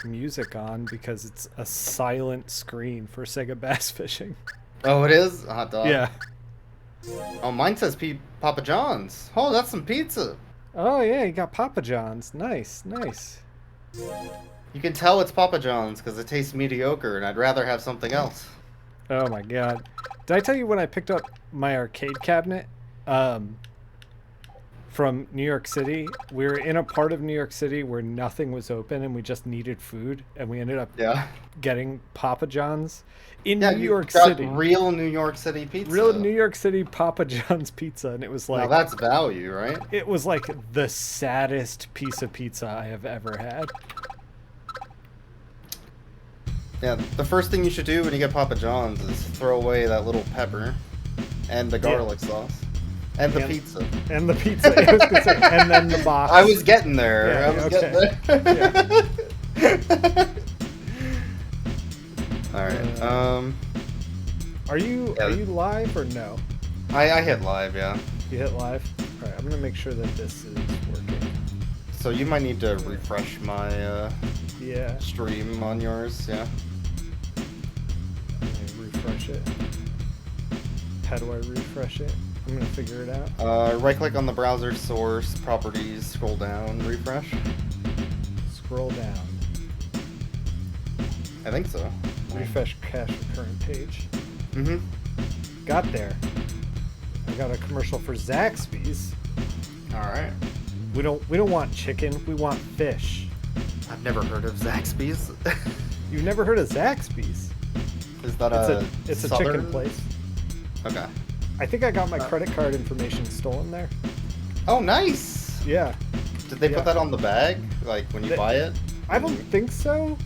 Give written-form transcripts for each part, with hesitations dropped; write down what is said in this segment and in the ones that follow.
music on because it's a silent screen for Sega Bass Fishing. Oh, it is? A hot dog. Yeah. Oh, mine says Papa John's. Oh, that's some pizza. Oh yeah, you got Papa John's. Nice, nice. You can tell it's Papa John's because it tastes mediocre, and I'd rather have something else. Oh my god. Did I tell you when I picked up my arcade cabinet from New York City? We were in a part of New York City where nothing was open and we just needed food, and we ended up Yeah. getting Papa John's in Yeah, New you York got City. real New York City pizza. Real New York City Papa John's pizza, and it was Now like that's value, right? it was like the saddest piece of pizza I have ever had. Yeah, the first thing you should do when you get Papa John's is throw away that little pepper and the garlic sauce and the pizza. And the pizza, I was gonna say, and then the box. I was getting there. Yeah, I was okay. getting there. All right. Are you live or no? I hit live, yeah. You hit live. All right, I'm gonna make sure that this is working. So you might need to refresh my Yeah. stream on yours, yeah. Let me refresh it. How do I refresh it? I'm gonna figure it out. Right click on the browser source, properties, scroll down, refresh. Scroll down. I think so. Refresh cache recurrent page. Mm-hmm. Got there. I got a commercial for Zaxby's. Alright. We don't want chicken. We want fish. I've never heard of Zaxby's. You've never heard of Zaxby's? Is that It's a southern chicken place. Okay. I think I got my credit card information stolen there. Oh, nice! Yeah. Did they Yeah. put that on the bag? Like, when you buy it? I don't think so.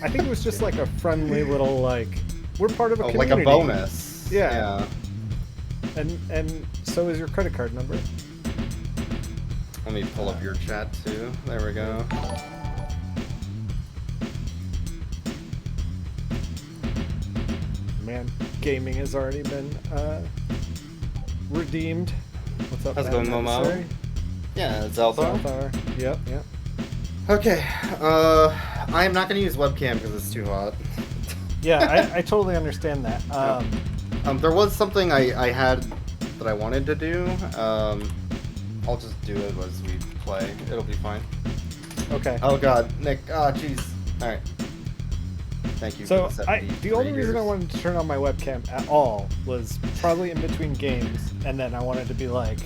I think it was just like a friendly little like we're part of a community. Like a bonus. Yeah. And so is your credit card number. Let me pull up your chat too. There we go. Man, gaming has already been redeemed. What's up, How's it going, Momo? Yeah, Zelda. Zelthar. Yep. Okay, I am not going to use webcam because it's too hot. Yeah, I totally understand that. There was something I had that I wanted to do. I'll just do it as we play. It'll be fine. Okay. Oh god, Nick. Ah, jeez. Alright. Thank you So for the the only reason I readers. wanted to turn on my webcam at all was probably in between games, and then I wanted to be like,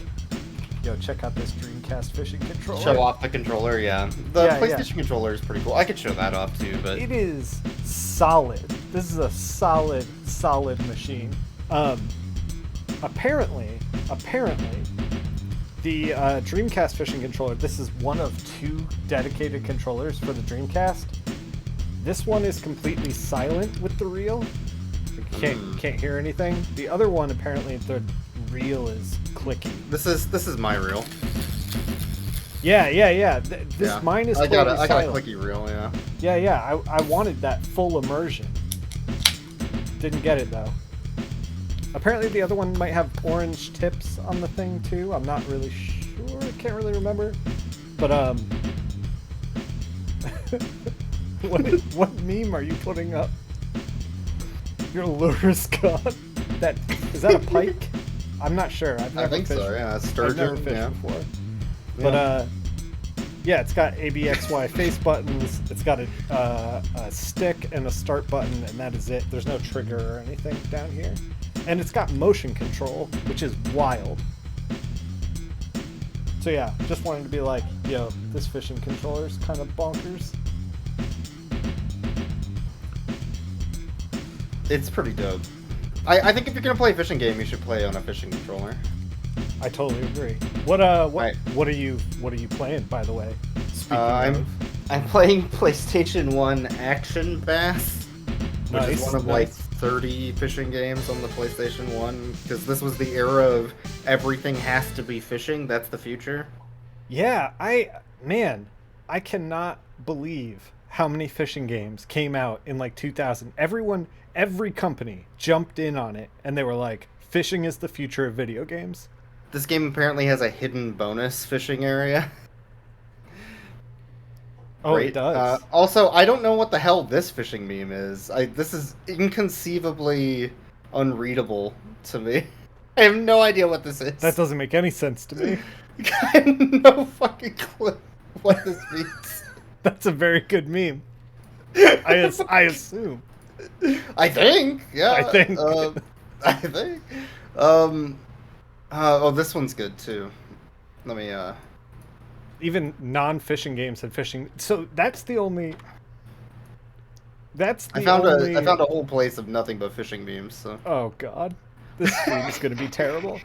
yo, check out this Dreamcast fishing controller. Show off the controller, yeah. The Yeah, PlayStation controller is pretty cool. I could show that off too, but... It is solid. This is a solid machine. Apparently, the Dreamcast fishing controller, this is one of 2 dedicated controllers for the Dreamcast. This one is completely silent with the reel. You can't hear anything. The other one, apparently, the reel is clicky. This is my reel. Yeah. Mine is I totally got a silent. clicky reel, yeah. Yeah. I wanted that full immersion. Didn't get it though. Apparently the other one might have orange tips on the thing too. I'm not really sure. I can't really remember. But what meme are you putting up? Your lure's gone. Is that a pike? I'm not sure. I've never I think fished. so, yeah. I've Sturgeon, never fished yeah. before. But yeah, it's got ABXY face buttons. It's got a stick and a start button, and that is it. There's no trigger or anything down here. And it's got motion control, which is wild. So yeah, just wanted to be like, yo, this fishing controller is kind of bonkers. It's pretty dope. I think if you're gonna play a fishing game, you should play on a fishing controller. I totally agree. What are you playing, by the way? Speaking I'm playing PlayStation 1 Action Bass, which is one of like 30 fishing games on the PlayStation 1, because this was the era of everything has to be fishing. That's the future. Yeah, I cannot believe how many fishing games came out in like 2000. Every company jumped in on it, and they were like, fishing is the future of video games. This game apparently has a hidden bonus fishing area. Oh, Great. it does. Also, I don't know what the hell this fishing meme is. This is inconceivably unreadable to me. I have no idea what this is. That doesn't make any sense to me. I have no fucking clue what this means. That's a very good meme. I assume. I think. Yeah. I think. I think. Oh, this one's good too. Let me. Even non-fishing games have fishing. So that's the only. That's the I found only... a whole place of nothing but fishing memes. So. Oh god, this stream is going to be terrible.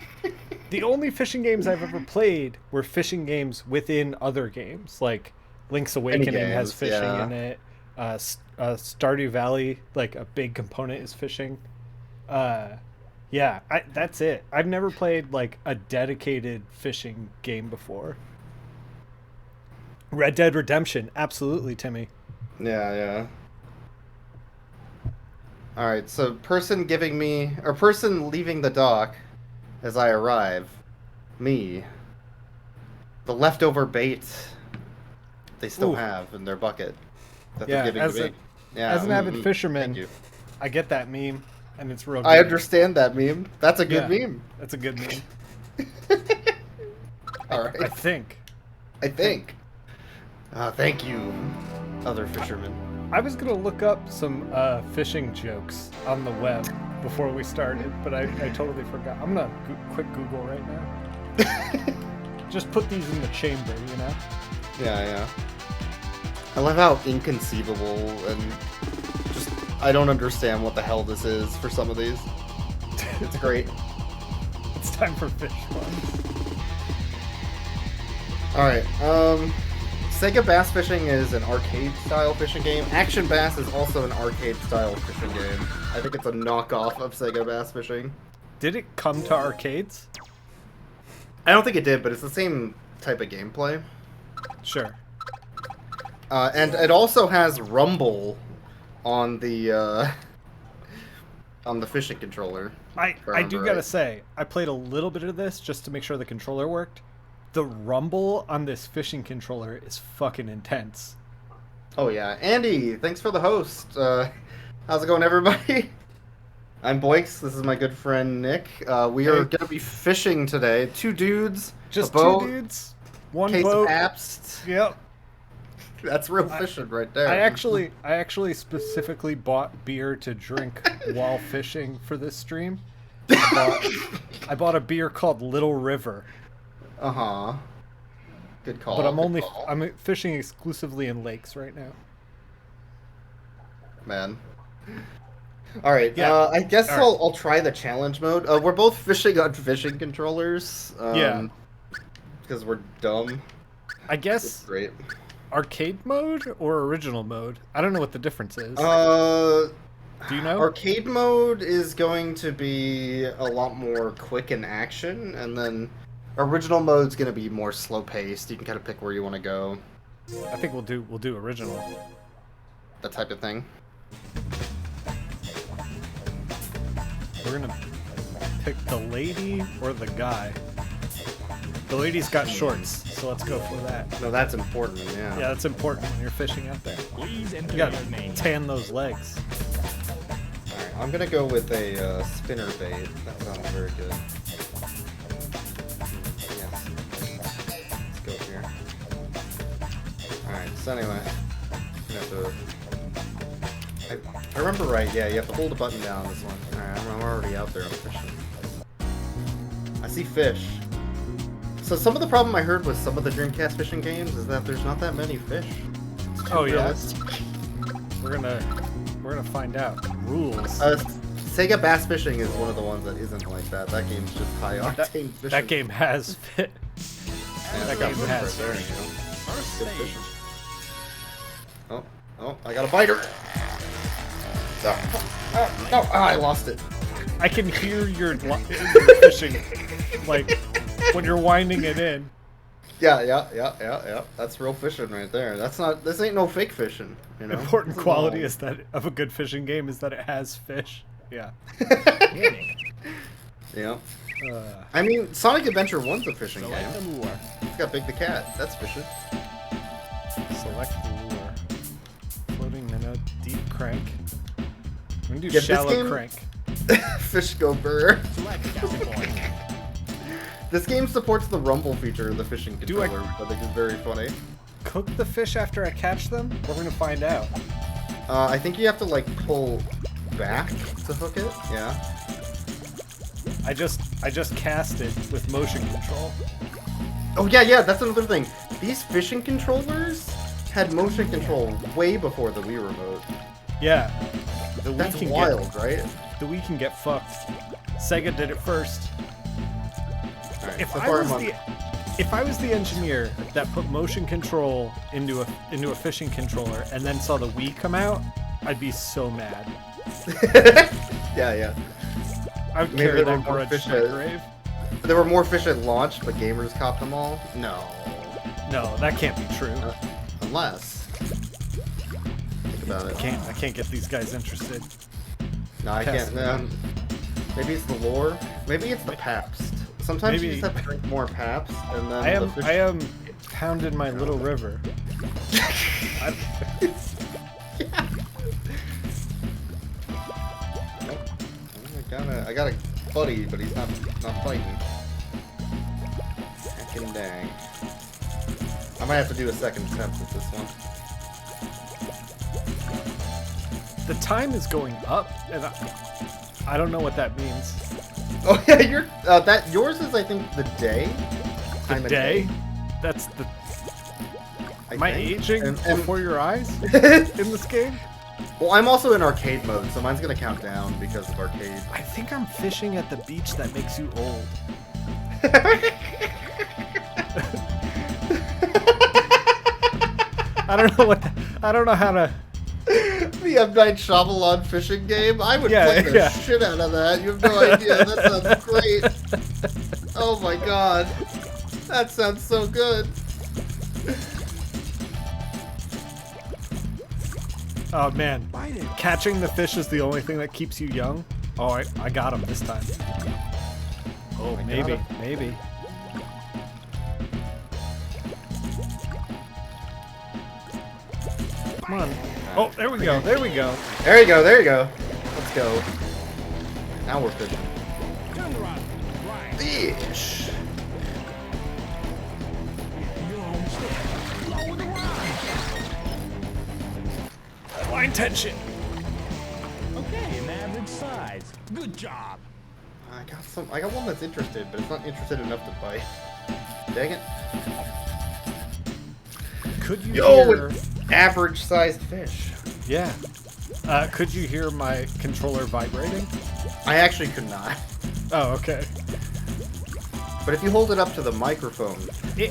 The only fishing games I've ever played were fishing games within other games, like Link's Awakening has fishing in it. Stardew Valley, like a big component is fishing. Yeah, that's it. I've never played like a dedicated fishing game before. Red Dead Redemption, absolutely, Timmy. Yeah. All right, so person leaving the dock as I arrive, me. The leftover bait they still have in their bucket that they're giving to me. As an avid fisherman, I get that meme, and it's real good. I understand that meme. That's a good meme. That's a good meme. All right. I think. Thank you, other fishermen. I was going to look up some fishing jokes on the web before we started, but I totally forgot. I'm going to quick Google right now. Just put these in the chamber, you know? Yeah. I love how inconceivable and just I don't understand what the hell this is for some of these. It's great. It's time for fish fun. Alright, Sega Bass Fishing is an arcade-style fishing game. Action Bass is also an arcade-style fishing game. I think it's a knockoff of Sega Bass Fishing. Did it come to arcades? I don't think it did, but it's the same type of gameplay. Sure. And it also has Rumble on the fishing controller. I do gotta say, I played a little bit of this just to make sure the controller worked. The rumble on this fishing controller is fucking intense. Oh yeah, Andy, thanks for the host. How's it going, everybody? I'm Boix. This is my good friend Nick. We are gonna be fishing today. Two dudes, just a boat, two dudes, one case boat. Of Pabst. Yep. That's real fishing right there. I actually specifically bought beer to drink while fishing for this stream. I bought a beer called Little River. Good call. But I'm fishing exclusively in lakes right now. Man. All right. Yeah. I guess I'll try the challenge mode. We're both fishing on fishing controllers. Because we're dumb. I guess. It's great. Arcade mode or original mode? I don't know what the difference is. Do you know? Arcade mode is going to be a lot more quick in action, and then original mode's going to be more slow paced. You can kind of pick where you want to go. I think we'll do original. That type of thing. We're gonna pick the lady or the guy. The lady's got shorts, so let's go for that. No, that's important, yeah. Yeah, that's important when you're fishing out there. Please enter You gotta your name. tan those legs. Alright, I'm gonna go with a spinner bait. That sounds very good. Yes. Let's go here. Alright, so anyway. You have to... I remember right, yeah, you have to hold the button down on this one. Alright, I'm already out there, I'm fishing. I see fish. So some of the problem I heard with some of the Dreamcast fishing games is that there's not that many fish. Oh yeah. We're gonna find out. Rules. Sega Bass Fishing is one of the ones that isn't like that. That game's just high octane fishing. That game has fit. Yeah, that game has there, fish. you know. First Good stage. fishing. Oh, I got a biter. No, I lost it. I can hear your fishing, like when you're winding it in. Yeah. That's real fishing right there. This ain't no fake fishing, you know? Important quality is that of a good fishing game is that it has fish. Yeah. Yeah. I mean, Sonic Adventure 1's a fishing Select game. the lure. It's got Big the Cat. That's fishing. Select crank. I'm gonna do Yeah, this shallow game- crank. Fish go burr. This game supports the rumble feature of the fishing Do I- controller, which I think is very funny. Cook the fish after I catch them? We're gonna find out. I think you have to like pull back to hook it. Yeah. I just cast it with motion control. Oh yeah, that's another thing. These fishing controllers had motion control way before the Wii remote. Yeah. The Wii That's can wild, right? The Wii can get fucked. Sega did it first. Alright, If so I far was I'm on- if I was the engineer that put motion control into a fishing controller and then saw the Wii come out, I'd be so mad. yeah. I would Maybe carry there were that more grudge fish to my at- grave. There were more fish at launch, but gamers caught them all. No, No, that can't be true. unless. Think about it. I can't get these guys interested. No, I Test. can't. Maybe it's the lore. Maybe it's the Pabst. Sometimes you Maybe- just have to drink more Pabst, and then the fish. I am pounding my little river. I got a buddy, but he's not fighting. Heckin' dang. I might have to do a second attempt at this one. The time is going up, and I don't know what that means. Oh yeah, yours is I think the day. The Time of day? That's the. I Am I think. aging And- before your eyes in this game? Well, I'm also in arcade mode, so mine's gonna count down because of arcade. I think I'm fishing at the beach that makes you old. I don't know how to. The M. Night Shyamalan fishing game? I would Yeah, play the yeah. shit out of that. You have no idea. That sounds great. Oh my god. That sounds so good. Oh man, catching the fish is the only thing that keeps you young. Oh, I got him this time. Oh, I maybe, got him. maybe. Come on. Oh, there we go. There we go. There you go, there you go. Let's go. Now we're fishing. Fish. Line tension. Okay, an average size. Good job. I got one that's interested, but it's not interested enough to bite. Dang it. Could you Yo, hear? average sized fish. Yeah. Could you hear my controller vibrating? I actually could not. Oh, okay. But if you hold it up to the microphone, It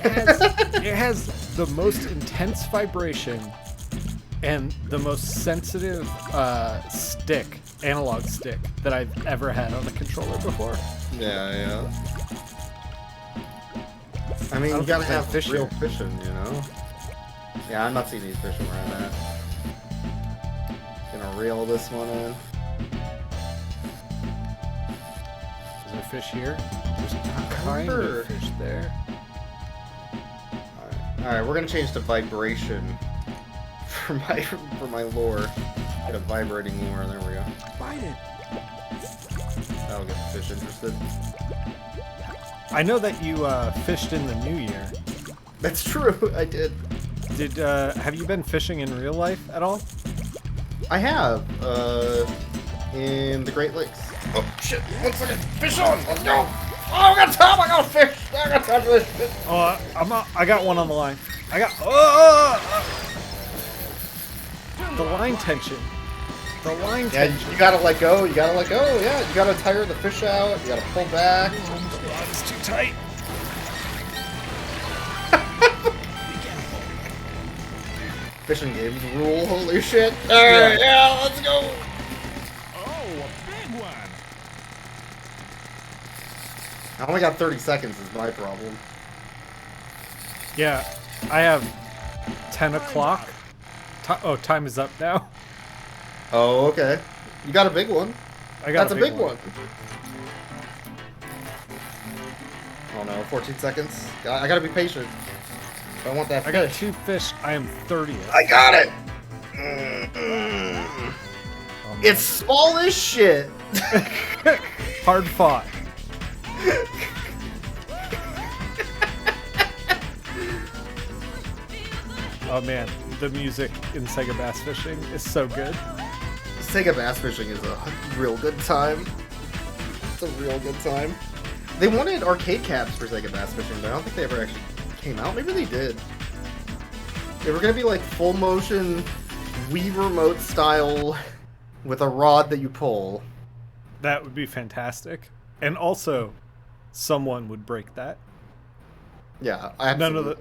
has the most intense vibration and the most sensitive analog stick that I've ever had on a controller before. yeah. I mean, I you don't gotta think have fish real here. fishing, you know? Yeah, I'm not seeing these fishing where I'm at. Gonna reel this one in. Is there fish here? There's kind Sure. of fish there. Alright, we're gonna change to vibration for my lure. Get a vibrating lure, there we go. Bite it. That'll get the fish interested. I know that you fished in the new year. That's true, I did. Have you been fishing in real life at all? I have, in the Great Lakes. Oh shit, 1 second, fish on, let's go! Oh, I got time, I got fish! I got time for this shit! Oh, I got one on the line. I got. The line tension. The line Yeah, tension. you gotta let go, yeah, you gotta tire the fish out, you gotta pull back. Oh, it's too tight. Fishing games rule, holy shit. Alright, yeah, let's go! Oh, a big one. I only got 30 seconds is my problem. Yeah, I have 10 o'clock. Time is up now. Oh, okay. You got a big one. I got That's a big one. Oh no, 14 seconds. I gotta be patient. If I want that I fish. got 2 fish. I am 30th. I got it! It's small as shit. Hard fought. Oh man, the music in Sega Bass Fishing is so good. Sega Bass Fishing is a real good time. It's a real good time. They wanted arcade caps for Sega Bass Fishing, but I don't think they ever actually came out. Maybe they did. They were gonna be like full motion Wii Remote style with a rod that you pull. That would be fantastic. And also, someone would break that. Yeah, absolutely.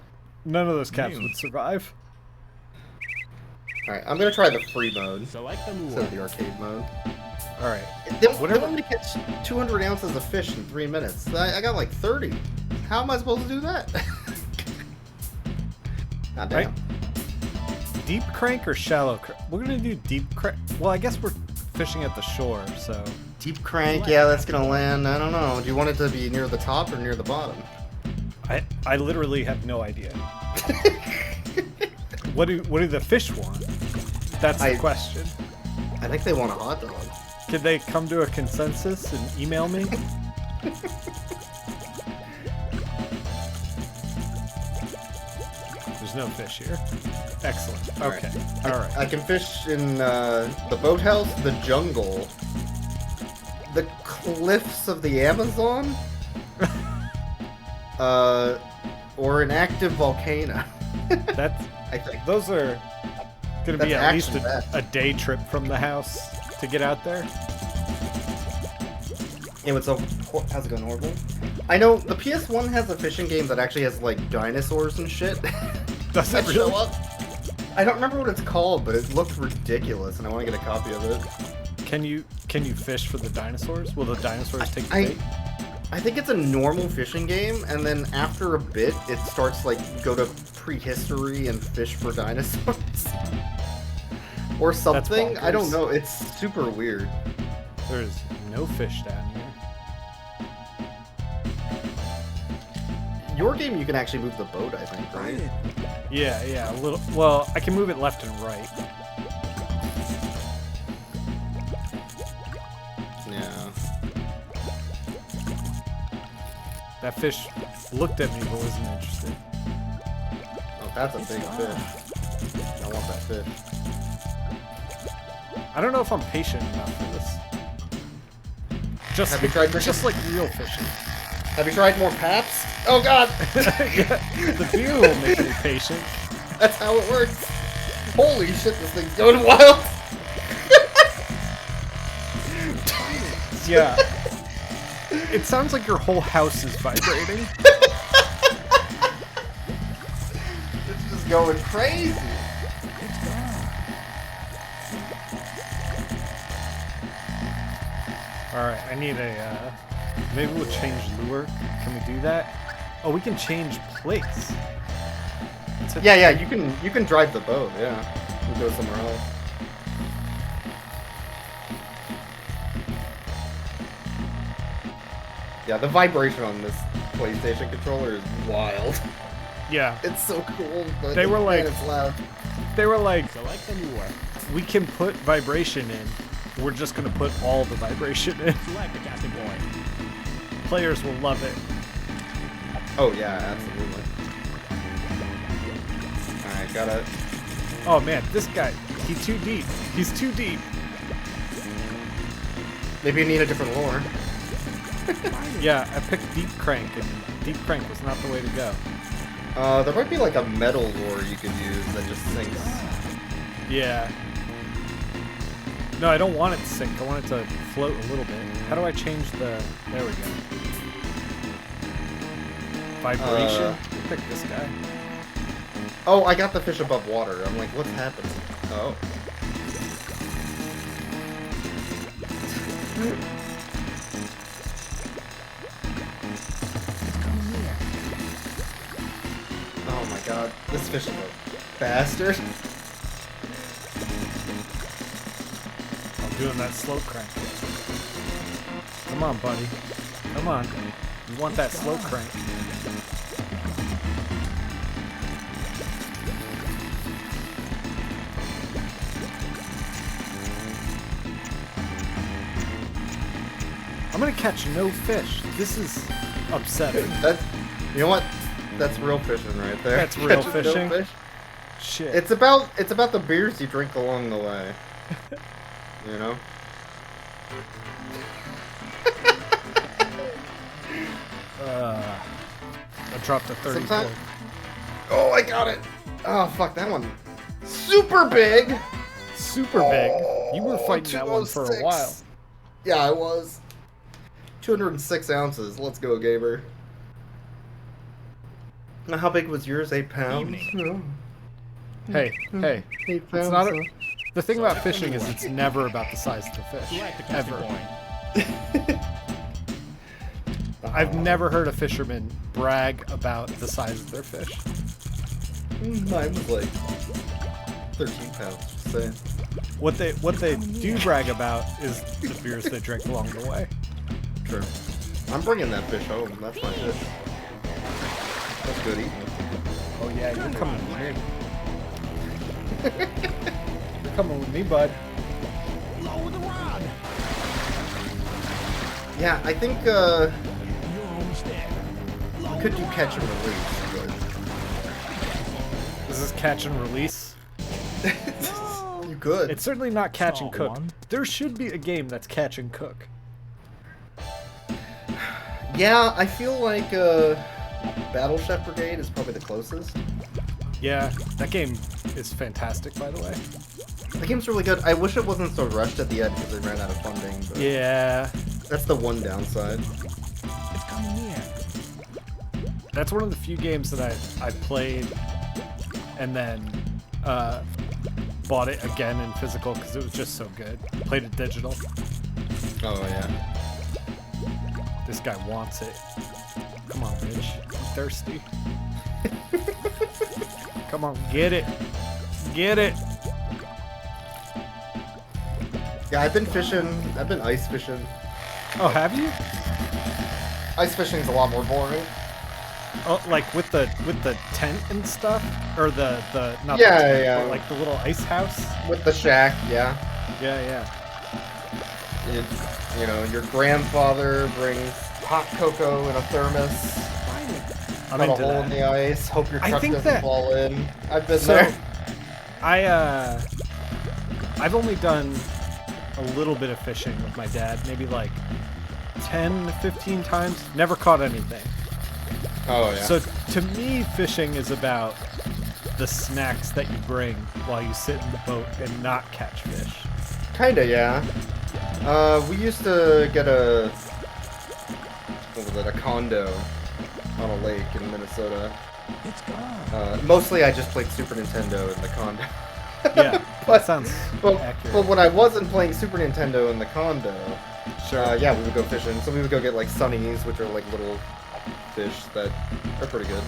None of those caps would survive. Alright, I'm gonna try the free mode Select the instead lure. of the arcade mode. All right. They Whatever. want me to catch 200 ounces of fish in 3 minutes. I got like 30. How am I supposed to do that? God damn. Right. Deep crank or shallow crank? We're gonna do deep crank. Well, I guess we're fishing at the shore, so Deep crank, yeah, that's gonna land. I don't know. Do you want it to be near the top or near the bottom? I literally have no idea. What do the fish want? That's the question. I think they want a hot dog. Could they come to a consensus and email me? There's no fish here. Excellent. Okay. All right. I can fish in the boathouse, the jungle, the cliffs of the Amazon, or an active volcano. That's. I think. Those are gonna be That's at least action-packed. a day trip from the house to get out there. Hey, what's up? How's it going, Orville? I know the PS1 has a fishing game that actually has like dinosaurs and shit. Does that it really? show up? I don't remember what it's called, but it looked ridiculous, and I want to get a copy of it. Can you fish for the dinosaurs? Will the dinosaurs take the I- bait? I think it's a normal fishing game, and then after a bit, it starts like go to prehistory and fish for dinosaurs. Or something. I don't bonkers. know. It's super weird. There's no fish down here. Your game, you can actually move the boat, I think, right? Yeah, a little. Well, I can move it left and right. Yeah. That fish looked at me but wasn't interested. Oh, that's a big fish. I want that fish. I don't know if I'm patient enough for this. Have you tried just like real fishing. Have you tried more Paps? Oh god! Yeah, the beer will make me patient. That's how it works. Holy shit, this thing's going wild! Yeah. It sounds like your whole house is vibrating. It's just going crazy. Alright, I need a, maybe we'll change lure. Can we do that? Oh, we can change place. Yeah, you can drive the boat, yeah. You can go somewhere else. Yeah, the vibration on this PlayStation controller is wild. Yeah. It's so cool, but They were man, like- it's loud. They were like, Select the lure. we can put vibration in. We're just gonna put all the vibration in. Select the casting point. Players will love it. Oh yeah, absolutely. Alright, gotta... Oh man, this guy, he's too deep. He's too deep. Maybe you need a different lure. Yeah, I picked deep crank, and deep crank was not the way to go. There might be like a metal lure you could use that just sinks. Yeah. No, I don't want it to sink. I want it to float a little bit. How do I change the... There we go. Vibration? Pick this guy. Oh, I got the fish above water. I'm like, what's happening? Oh. Oh my god, this fish is a bastard. I'm doing that slow crank. Come on, buddy. Come on. You want that slow crank. gonna catch no fish. This is upsetting. You know what? That's real fishing right there. That's real Catching no fishing? fish. Shit. It's about the beers you drink along the way. You know? I dropped a 30 Sometimes- point. Oh, I got it. Oh, fuck that one. Super big. Super big. You were fighting that one for a 206. while. Yeah, I was. 206 ounces. Let's go, Gaber. Now, how big was yours? 8 pounds? Hey, 8 it's pounds. not the thing about fishing is it's never about the size of the fish. Select the capture Ever. point. I've never heard a fisherman brag about the size of their fish. Mine was like 13 pounds. Just saying. What they do brag about is the beers they drink along the way. True. I'm bringing that fish home. That's my fish. That's good eating. Oh yeah, you're coming with me. You're coming with me, bud. Lower the rod. Yeah, I think Your homestead. could do catch and release. This is catch and release. But you could. It's certainly not catch and Not cook. one. There should be a game that's catch and cook. Yeah, I feel like Battle Chef Brigade is probably the closest. Yeah, that game is fantastic, by the way. The game's really good. I wish it wasn't so rushed at the end because they ran out of funding. But Yeah, that's the one downside. It's coming near. that's one of the few games that I played and then bought it again in physical because it was just so good. Played it digital. Oh yeah. This guy wants it. Come on, bitch. I'm thirsty. Come on, get it. Get it. Yeah, I've been fishing. I've been ice fishing. Oh, have you? Ice fishing is a lot more boring. Oh, like with the tent and stuff, or the not Yeah, the tent, yeah. but like the little ice house. With the shack, yeah. Yeah, yeah. You know, your grandfather brings hot cocoa in a thermos. I'm Cut a into hole in that. the ice. Hope your I truck think doesn't that- fall in. I've been So, there. I've only done a little bit of fishing with my dad, maybe like 10 to 15 times. Never caught anything. Oh yeah. So to me, fishing is about the snacks that you bring while you sit in the boat and not catch fish. Kinda, yeah. We used to get a condo on a lake in Minnesota. It's gone. Mostly I just played Super Nintendo in the condo. Yeah, But- that sounds But accurate. when I wasn't playing Super Nintendo in the condo, Sure. yeah, we would go fishing. So we would go get like sunnies, which are like little fish that are pretty good.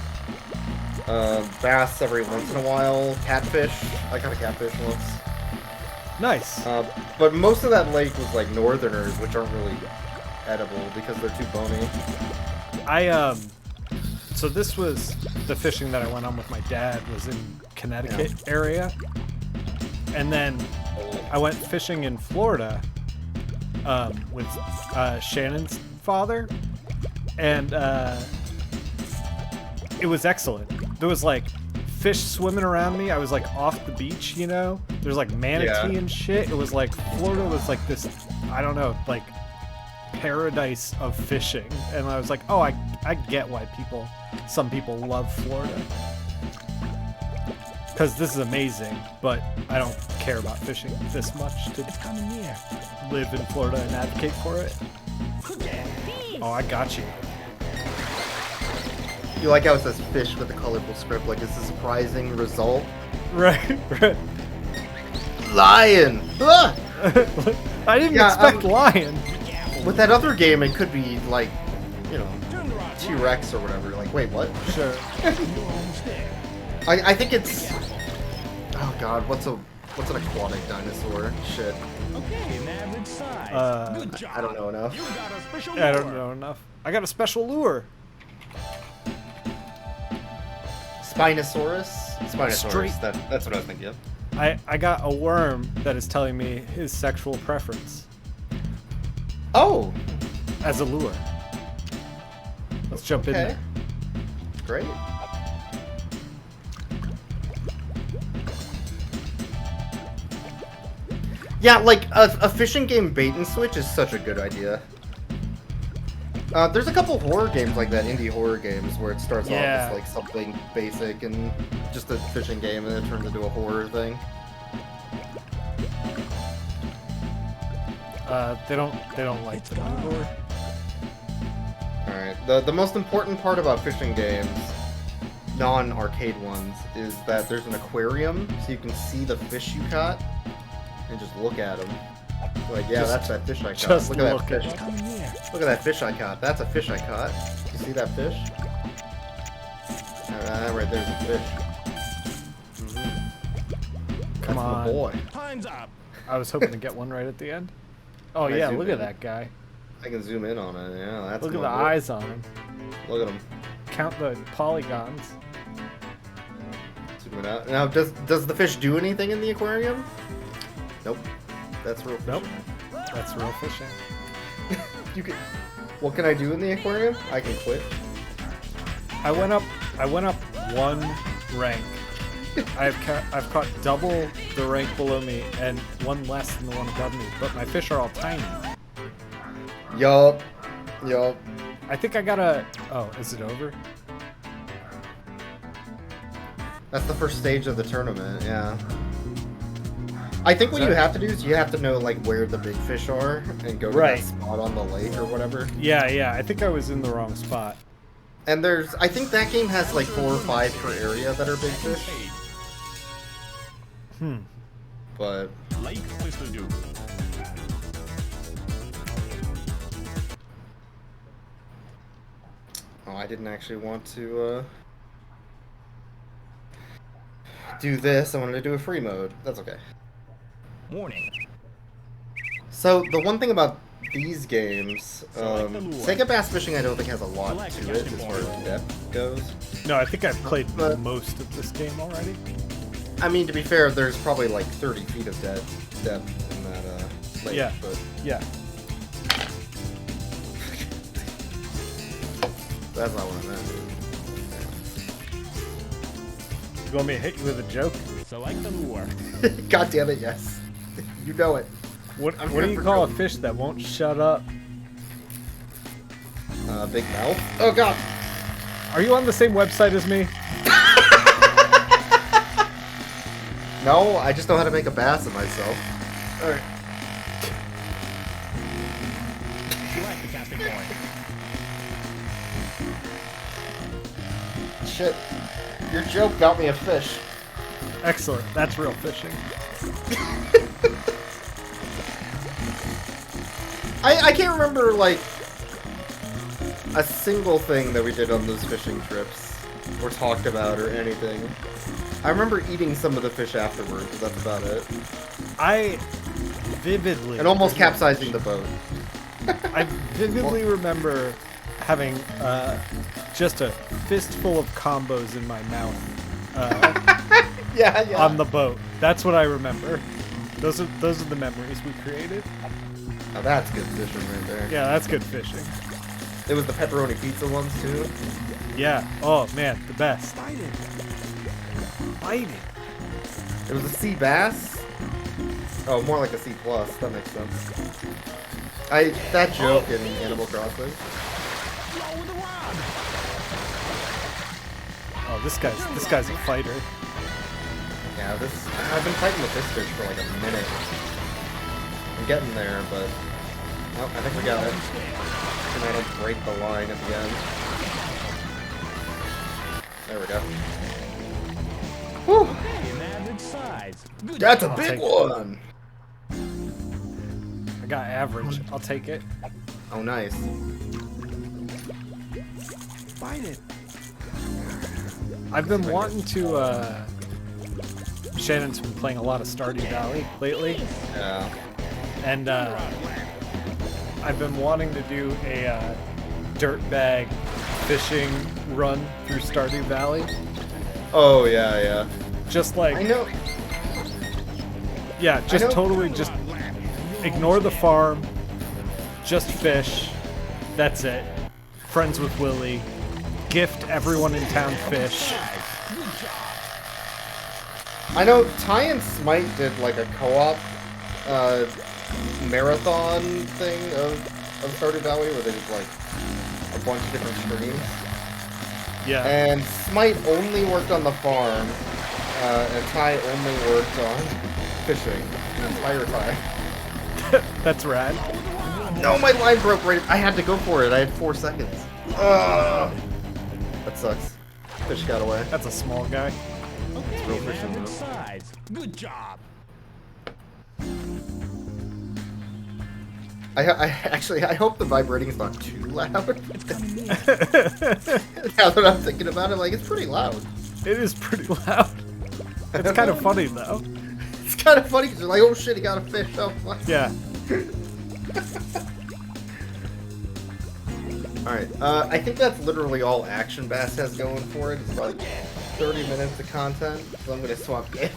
Bass every once in a while. Catfish. I caught a catfish once. Nice. But most of that lake was like northerners, which aren't really edible because they're too bony. So this was the fishing that I went on with my dad was in Connecticut area. And then I went fishing in Florida with Shannon's father. And it was excellent. There was like fish swimming around me. I was like off the beach, you know? There's like manatee Yeah. and shit. It was like Florida was like this, I don't know, like paradise of fishing. And I was like, oh, I get why some people love Florida. Because this is amazing, but I don't care about fishing this much to It's coming near. live in Florida and advocate for it. Oh, I got you. You like how it says fish with a colorful script, like it's a surprising result? Right, right. Lion! Ah! I didn't Yeah, expect lion. With that other game, it could be like, you know, Turn the rod. T-Rex or whatever. Like, wait, what? Sure. Your homestead. I think it's... Oh god, what's an aquatic dinosaur? Shit. Okay, an average size. Good job. I don't know enough. You got a special I don't lure. know enough. I got a special lure. Spinosaurus? Spinosaurus, Straight- that's what I was thinking of. I got a worm that is telling me his sexual preference. Oh! as a lure. Let's jump in Okay. there. Great. Yeah, like a fishing game bait and switch is such a good idea. There's a couple horror games like that, indie horror games, where it starts off Yeah. as like something basic and just a fishing game, and then it turns into a horror thing. They don't like the lure. All right. The most important part about fishing games, non-arcade ones, is that there's an aquarium, so you can see the fish you caught and just look at them. Like, yeah, that's that fish I caught. just Look at look that at fish. Come here. Look at that fish I caught. That's a fish I caught. You see that fish? Right there's a fish. Come That's on. my boy. Time's up. I was hoping to get one right at the end. Oh Can I yeah, zoom look in? at that guy. I can zoom in on it. Yeah, that's Look at my the boy. eyes on him. Look at him. Count the polygons. Zoom it out. Now, does the fish do anything in the aquarium? Nope. That's real fish. Nope. That's real fishing. You can. What can I do in the aquarium? I can quit. I went up one rank. I've caught double the rank below me and one less than the one above me, but my fish are all tiny. Yup. I think I gotta. Oh, is it over? That's the first stage of the tournament. Yeah. I think what you have to do is you have to know like where the big fish are and go to Right. that spot on the lake or whatever. Yeah. I think I was in the wrong spot. And I think that game has like 4 or 5 per area that are big fish. But Lake Whistledown. I didn't actually want to do this. I wanted to do a free mode. That's okay. Warning. So the one thing about these games, Select the lure. Sega Bass Fishing, I don't think has a lot Select to it custom as far as lure. depth goes. No, I think I've played But- most of this game already. I mean, to be fair, there's probably like 30 feet of depth in that lake. Yeah. But Yeah. that's not what I You want me to hit you with a joke? Select the lure. meant. God damn it, yes. You know it. What I'm What do here you for call a joke. fish that won't shut up? Big mouth. Oh god. Are you on the same website as me? No, I just know how to make a bass of myself. Alright. Select the casting point. Shit. Your joke got me a fish. Excellent. That's real fishing. I can't remember, like, a single thing that we did on those fishing trips, or talked about, or anything. I remember eating some of the fish afterwards, but that's about it. I vividly And almost capsizing the boat. I vividly remember having just a fistful of combos in my mouth Yeah. on the boat. That's what I remember. Those are the memories we created. Now that's good fishing right there. Yeah, that's good fishing. It was the pepperoni pizza ones, too. Yeah. Oh man, the best. Bite it. It was a sea bass. Oh, more like a C+. That makes sense. That joke in Animal Crossing. Throw the rod. Oh, this guy's a fighter. Yeah, I've been fighting with this fish for like a minute. I'm getting there, but oh, I think we got it. And I don't break the line at the end. There we go. Whew, Hey, an average size. Good that's a job. big take it. one. I got average. I'll take it. Oh, nice. Bite it. I've been wanting to. Shannon's been playing a lot of Stardew Valley lately, Yeah. and I've been wanting to do a dirtbag fishing run through Stardew Valley. Oh yeah. Just I like, know. yeah, just know- totally just ignore the farm, just fish, That's it. Friends with Willie. Gift everyone in town fish. I know Ty and Smite did like a co-op marathon thing of Stardew Valley where they did like a bunch of different streams. Yeah. And Smite only worked on the farm, and Ty only worked on fishing the entire time. That's rad. No, my line broke right. I had to go for it. I had 4 seconds. That sucks. Fish got away. That's a small guy. Okay, real an fishing, average though. size. Good job. I hope the vibrating is not too loud. Now that I'm thinking about it, like, it's pretty loud. It is pretty loud. It's kind of funny though. It's kind of funny because you're like, oh shit, he got a fish. Oh, fuck. Yeah. Alright, I think that's literally all Action Bass has going for it. It's about 30 minutes of content, so I'm gonna swap games.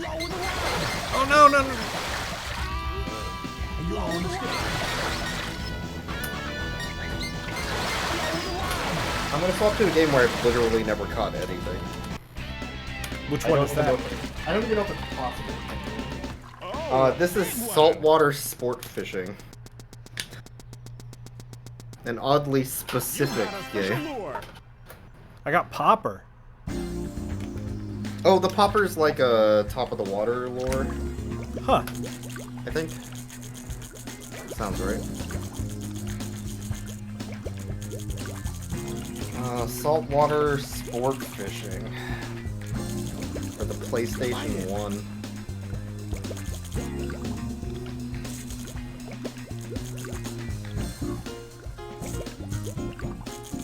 Oh no, no, no. I'm gonna swap to a game where I've literally never caught anything. Which one is that? I don't even know if it's possible. This is saltwater sport fishing. An oddly specific game. I got Popper. Oh, the popper's like a top of the water lure, Huh. I think. Sounds right. Saltwater sport fishing. For the PlayStation 1.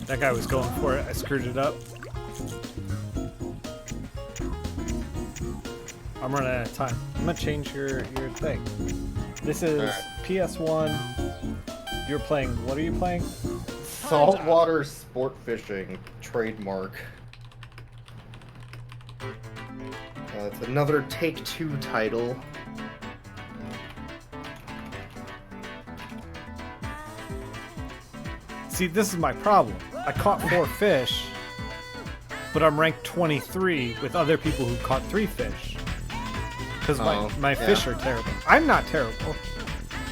That guy was going for it. I screwed it up. I'm running out of time. I'm gonna change your thing. This is Alright. PS1. You're playing. What are you playing? Saltwater sport fishing trademark. It's another Take-Two title. See, this is my problem. I caught 4 fish, but I'm ranked 23 with other people who caught 3 fish. Because my fish are terrible. I'm not terrible.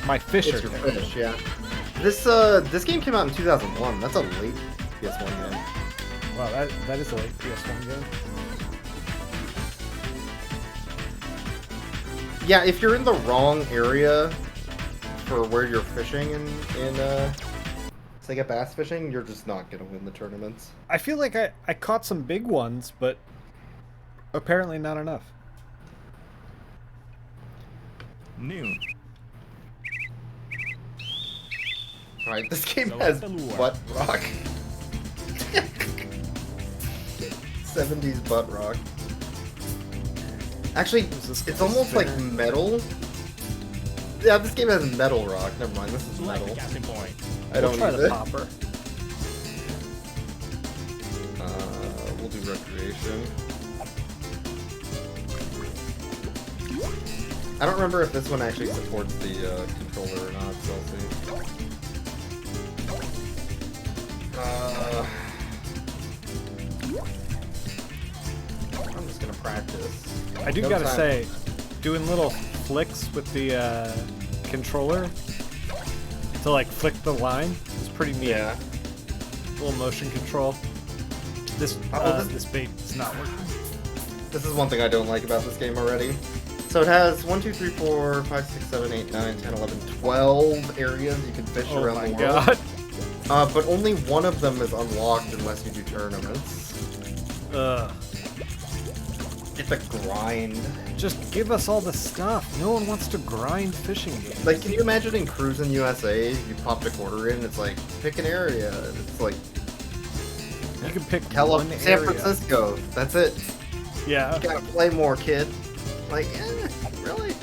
My fish It's are your terrible. fish, yeah. This game came out in 2001. That's a late PS1 game. Wow, that is a late PS1 game. Yeah, if you're in the wrong area for where you're fishing in Sega Bass Fishing, you're just not gonna win the tournaments. I feel like I caught some big ones, but apparently not enough. Noon. Alright, this game So has what's the lure? butt rock. 70s butt rock. Actually, this it's almost like spinner? metal. Yeah, this game has metal rock. Never mind, this is Select metal. casting point. I don't We'll try need the it. popper. We'll do recreation. I don't remember if this one actually supports the controller or not, so I'll see. I'm just gonna practice. I do No gotta time. say, doing little flicks with the controller to like flick the line is pretty neat. Yeah. Little motion control. This this bait is not working. This is one thing I don't like about this game already. So it has 1, 2, 3, 4, 5, 6, 7, 8, 9, 10, 11, 12 areas you can fish Oh around my the world. god. But only one of them is unlocked unless you do tournaments. Ugh. It's a grind. Just give us all the stuff. No one wants to grind fishing games. Like, can you imagine in Cruis'n USA, you popped a quarter in, it's like, pick an area, and it's like, you can pick San one area. Francisco, that's it. Yeah. You gotta play more, kid. Like, really?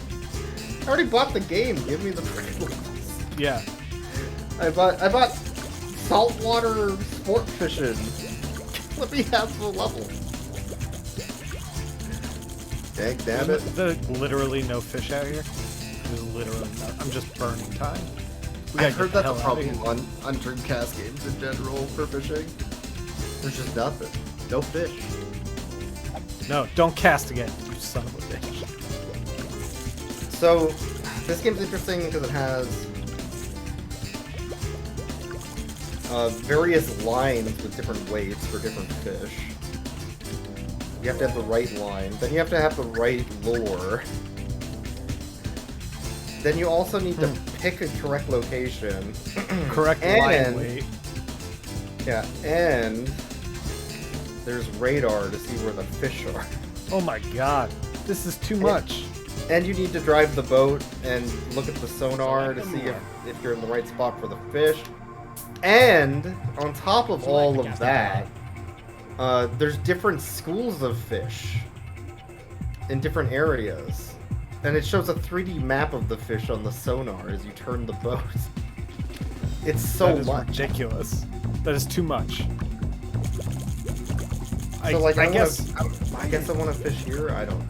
I already bought the game, give me the freaking levels. Yeah. I bought saltwater sport fishing. Let me have the level. Dang, damn it. There's literally no fish out here. There's literally no. I'm just burning time. gotta I've heard get the that's a hell outta here. problem on Dreamcast games in general for fishing. There's just nothing. No fish. No, don't cast again, you son of a bitch. So, this game's interesting because it has various lines with different weights for different fish. You have to have the right line. Then you have to have the right lure. Then you also need to pick a correct location. Correct line weight. Yeah, and there's radar to see where the fish are. Oh my god, this is too much. And you need to drive the boat and look at the sonar to see if you're in the right spot for the fish. And on top of all of that, there's different schools of fish in different areas. And it shows a 3D map of the fish on the sonar as you turn the boat. It's so That is much. ridiculous. That is too much. So like, I guess I guess I want to fish here. I don't.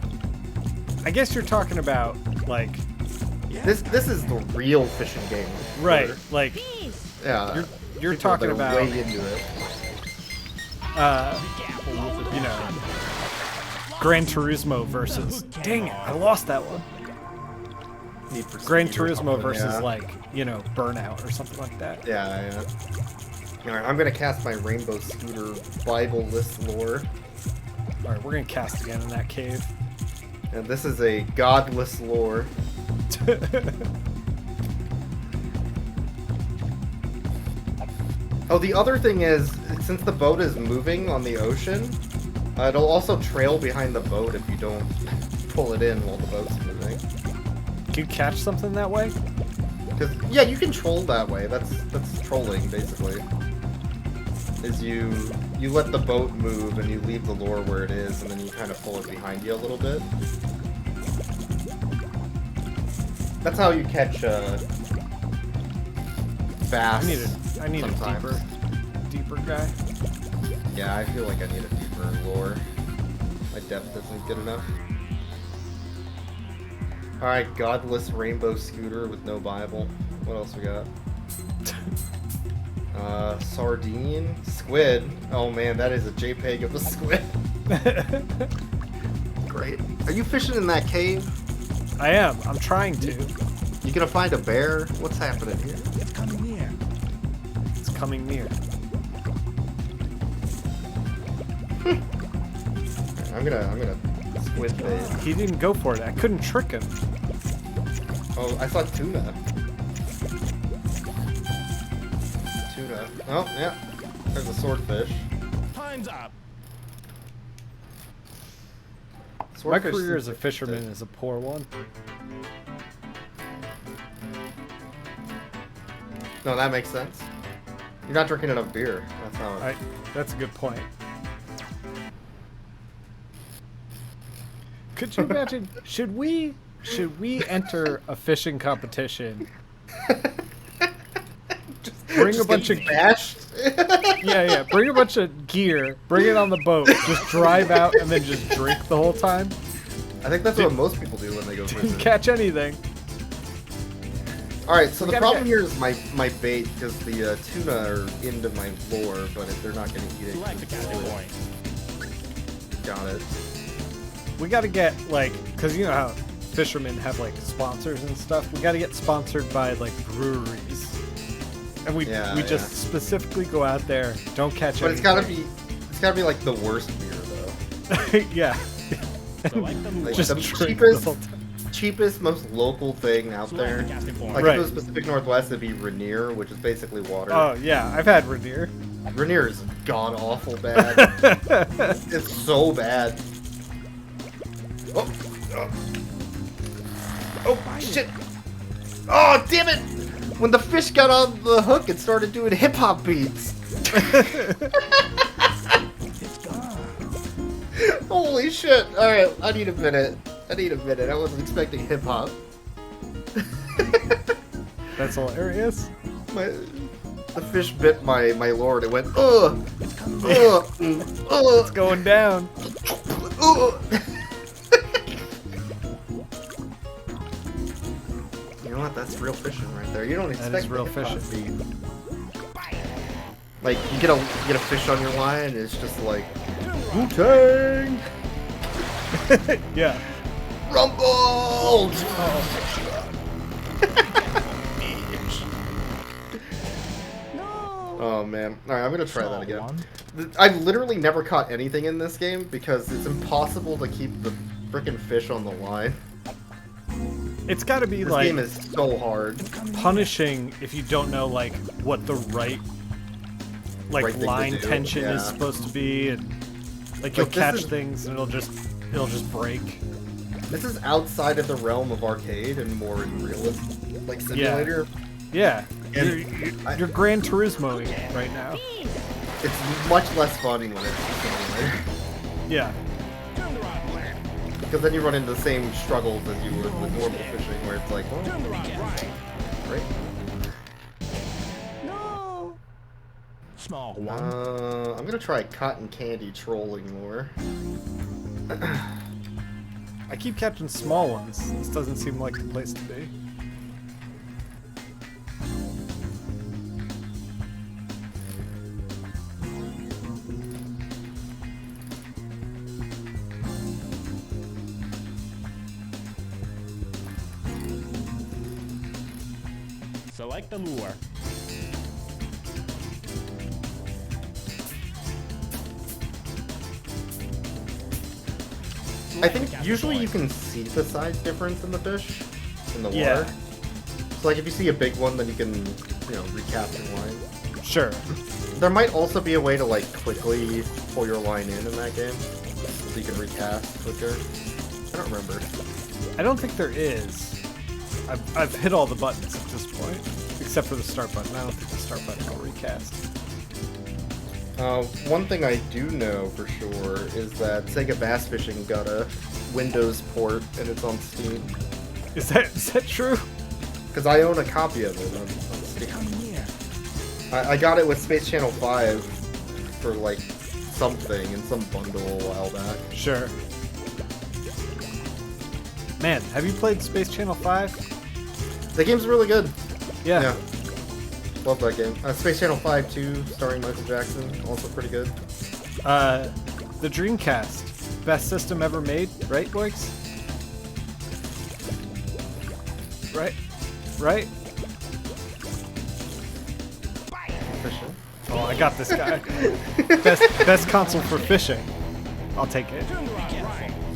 I guess you're talking about like This is the real fishing game. right, like Yeah. you're People talking that are about way into it. you know, Gran Turismo versus. Dang it, I lost that one. Need for Gran Speed or Turismo something, versus yeah. like, you know, Burnout or something like that. Yeah. Alright, I'm gonna cast my Rainbow Scooter Bible-less lore. All right, we're gonna cast again in that cave. And this is a godless lore. Oh, the other thing is, since the boat is moving on the ocean, it'll also trail behind the boat if you don't pull it in while the boat's moving. Can you catch something that way? Because yeah, you can troll that way. That's trolling basically. Is you let the boat move and you leave the lure where it is, and then you kind of pull it behind you a little bit. That's how you catch bass. I need sometimes. a deeper guy. Yeah, I feel like I need a deeper lure. My depth isn't good enough. Alright, godless rainbow scooter with no Bible. What else we got? Sardine? Squid. Oh man, that is a JPEG of a squid. Great. Are you fishing in that cave? I am. I'm trying to. You gonna find a bear? What's happening here? It's coming near. It's coming near. I'm gonna squid bait. He didn't go for it. I couldn't trick him. Oh, I saw tuna. Tuna. Oh, yeah. There's a swordfish. Time's up. My Swordfish career as seems a like fisherman is a poor one. No, that makes sense. You're not drinking enough beer. That's how it... That's a good point. Could you imagine? Should we enter a fishing competition? Bring a bunch of bashed. yeah. Bring a bunch of gear. Bring it on the boat. Just drive out and then just drink the whole time. I think that's what most people do when they go Didn't fishing. catch anything. All right, so We the gotta problem get- here is my bait, because the tuna are into my lure, but if they're not going to eat it, Select the casting do it. point. Got it. We got to get like, cause you know how fishermen have like sponsors and stuff. We got to get sponsored by like breweries, and we Yeah, just yeah. specifically go out there, don't catch But anything. it's gotta be like the worst beer though. yeah. Select the lure. Like Just the drink the cheapest, whole time. cheapest, most local thing out Select there. the casting point. Like Right. if it was Pacific Northwest, it'd be Rainier, which is basically water. Oh yeah, I've had Rainier. Rainier is god awful bad. It's so bad. Oh, oh shit! Oh damn it! When the fish got on the hook, it started doing hip hop beats. It's gone. Holy shit! All right, I need a minute. I wasn't expecting hip hop. That's hilarious. The fish bit my lord. It went ugh, It's coming near. ugh, ugh, It's going down. ugh. You know what? That's real fishing right there. You don't expect That is real to get caught. fishing. Like you get a fish on your line, and it's just like Wu-Tang Yeah. rumbled. Oh man! All right, I'm gonna try that again. I've literally never caught anything in this game because it's impossible to keep the frickin' fish on the line. It's got to be This like game is so hard. punishing if you don't know like what the right Right thing to line do, tension is yeah. supposed to be, and like you'll this catch is- things and it'll just break. This is outside of the realm of arcade and more in realist, like simulator. Yeah. And You're Gran Turismo right now. It's much less funny when it's a simulator. Yeah. Because then you run into the same struggles as you would with normal fishing, where it's like, well, great. No. Small one. I'm gonna try cotton candy trolling lure. I keep catching small ones. This doesn't seem like the place to be. Select the lure. I think usually you can see the size difference in the fish in the water. Yeah. So like if you see a big one, then you can, recast your line. Sure. There might also be a way to like quickly pull your line in that game, so you can recast quicker. I don't remember. I don't think there is. I've hit all the buttons at this point, except for the start button. I don't think the start button will recast. One thing I do know for sure is that Sega Bass Fishing got a Windows port and it's on Steam. Is that true? Because I own a copy of it on Steam. Come here. I got it with Space Channel 5 for like something in some bundle a while back. Sure. Man, have you played Space Channel 5? The game's really good. Yeah. Love that game. Space Channel 5 2, starring Michael Jackson, also pretty good. The Dreamcast. Best system ever made, right, boys? Right? Right? Fishing. Oh, I got this guy. best console for fishing. I'll take it.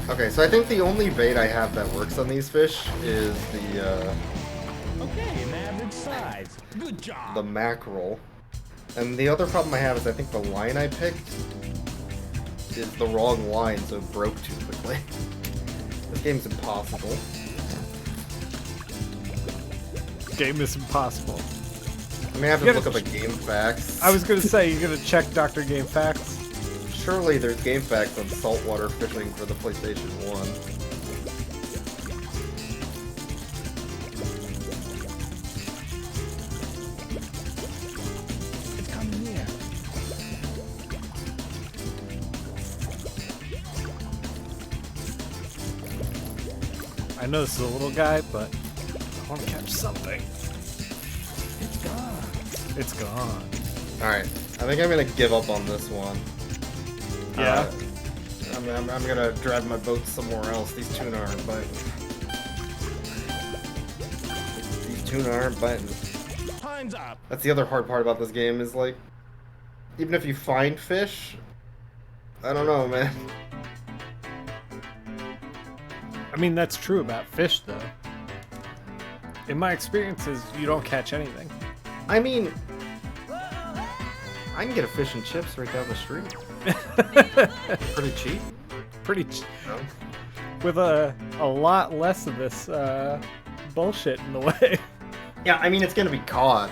Okay, so I think the only bait I have that works on these fish is Okay, an average size. Good job. the mackerel. And the other problem I have is I think the line I picked is the wrong line, so it broke too quickly. This game's impossible. Game is impossible. I mean, I have to You look gotta- up a game facts. I was gonna say, you're gonna check Dr. Game Facts? Surely there's game facts on saltwater fishing for the PlayStation 1. It's coming here. I know this is a little guy, but I want to catch something. It's gone. It's gone. Alright, I think I'm gonna give up on this one. Yeah. I'm gonna drive my boat somewhere else. These tuna aren't biting. These tuna aren't biting. Time's up. That's the other hard part about this game is like, even if you find fish, I don't know, man. I mean, that's true about fish, though. In my experiences, you don't catch anything. I mean, I can get a fish and chips right down the street. Pretty cheap. Pretty ch- You know? with a lot less of this bullshit in the way. Yeah, I mean, it's gonna be cod.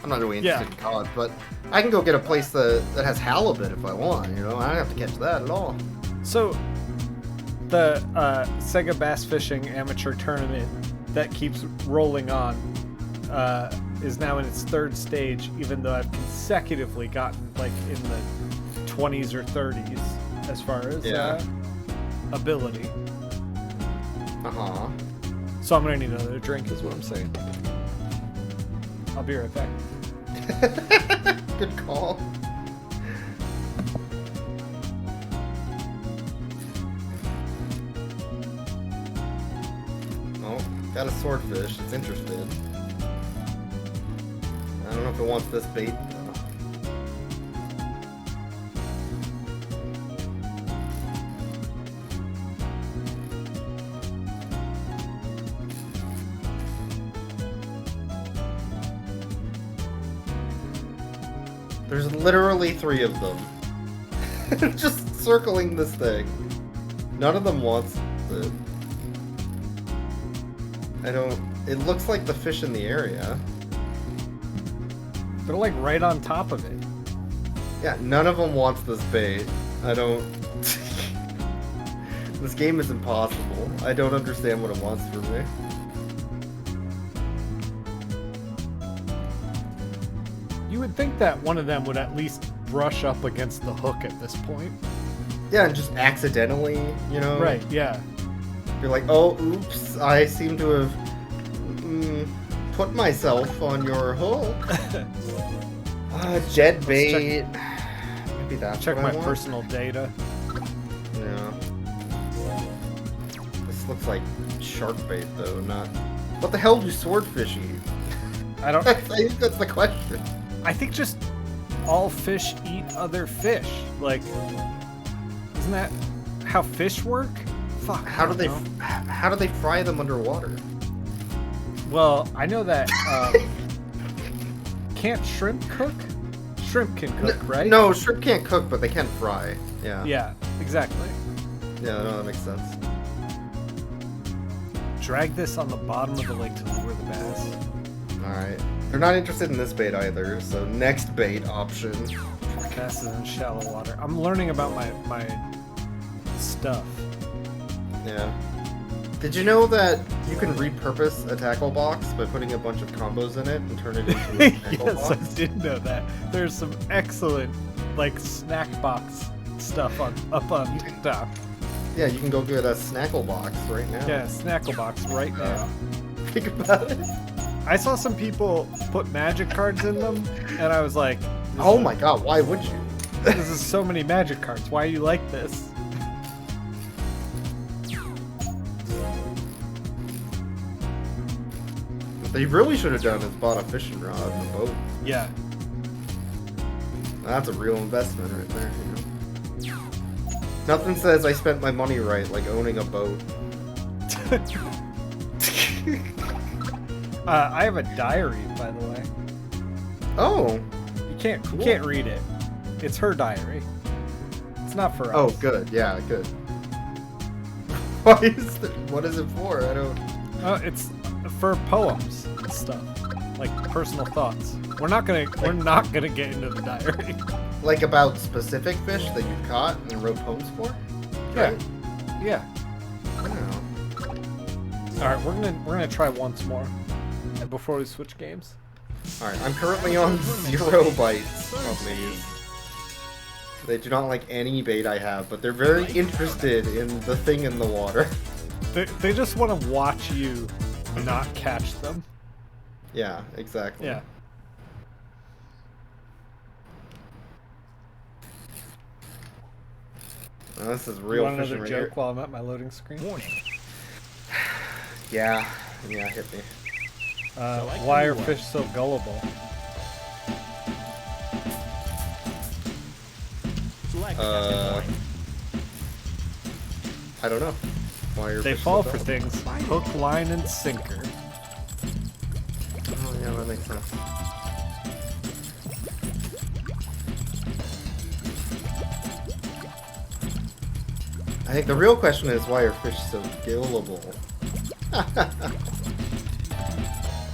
I'm not really interested Yeah. in cod, but I can go get a place that has halibut if I want, you know? I don't have to catch that at all. So, the Sega Bass Fishing Amateur Tournament that keeps rolling on is now in its third stage, even though I've consecutively gotten like in the 20s or 30s as far as Yeah. ability. Uh-huh. So I'm gonna need another drink, is what I'm saying. I'll be right back. Good call. Oh, got a swordfish. It's interested. I don't know if it wants this bait though. There's literally 3 of them. Just circling this thing. None of them wants it. I don't... It looks like the fish in the area. They're like right on top of it. Yeah, none of them wants this bait. I don't... This game is impossible. I don't understand what it wants from me. You would think that one of them would at least brush up against the hook at this point. Yeah, and just accidentally, you know? Right, yeah. You're like, oh, oops, I seem to have put myself on your hook. Jet bait. Maybe that's Check what my I want. personal data. Yeah. This looks like shark bait, though, not... What the hell do swordfish eat? I don't... I think that's the question. I think just all fish eat other fish. Like, isn't that how fish work? Fuck. How do I they don't know. how do they fry them underwater? Well, I know that can't shrimp cook? Shrimp can cook, right? No, shrimp can't cook, but they can fry. Yeah. Yeah, exactly. Yeah, no, that makes sense. Drag this on the bottom of the lake to lure the bass. Alright. They're not interested in this bait either, so next bait option. Bass is in shallow water. I'm learning about my stuff. Yeah. Did you know that you can repurpose a tackle box by putting a bunch of combos in it and turn it into a tackle Yes, I box? did know that. There's some excellent, like, snack box stuff up on TikTok. Yeah, you can go get a snackle box right now. Yeah, snackle box right now. Think about it. I saw some people put magic cards in them, and I was like, Oh my god, why would you? this is so many magic cards. Why are you like this? What they really should have done is bought a fishing rod and a boat. Yeah. That's a real investment right there. You know? Nothing says I spent my money right like owning a boat. I have a diary, by the way. Oh. You can't read it. It's her diary. It's not for us. Oh, good. Yeah, good. Why is that? What is it for? I don't. It's for poems and stuff, like personal thoughts. We're not gonna get into the diary. Like about specific fish that you caught and wrote poems for? Yeah. Right? Yeah. I don't know. All right, we're gonna try once more before we switch games. Alright, I'm currently on 0 bites on these. They do not like any bait I have, but they're very interested in the thing in the water. They just want to watch you not catch them. Yeah, exactly. Yeah. Well, this is You real want fishing another right joke here. while I'm at my loading screen? Warning. Yeah, hit me. Why are fish so gullible? Select Uh, I don't know. Why are They fish fall so for dumb? things. Hook, line, and sinker. Oh, yeah, that makes sense. I think the real question is why are fish so gillable?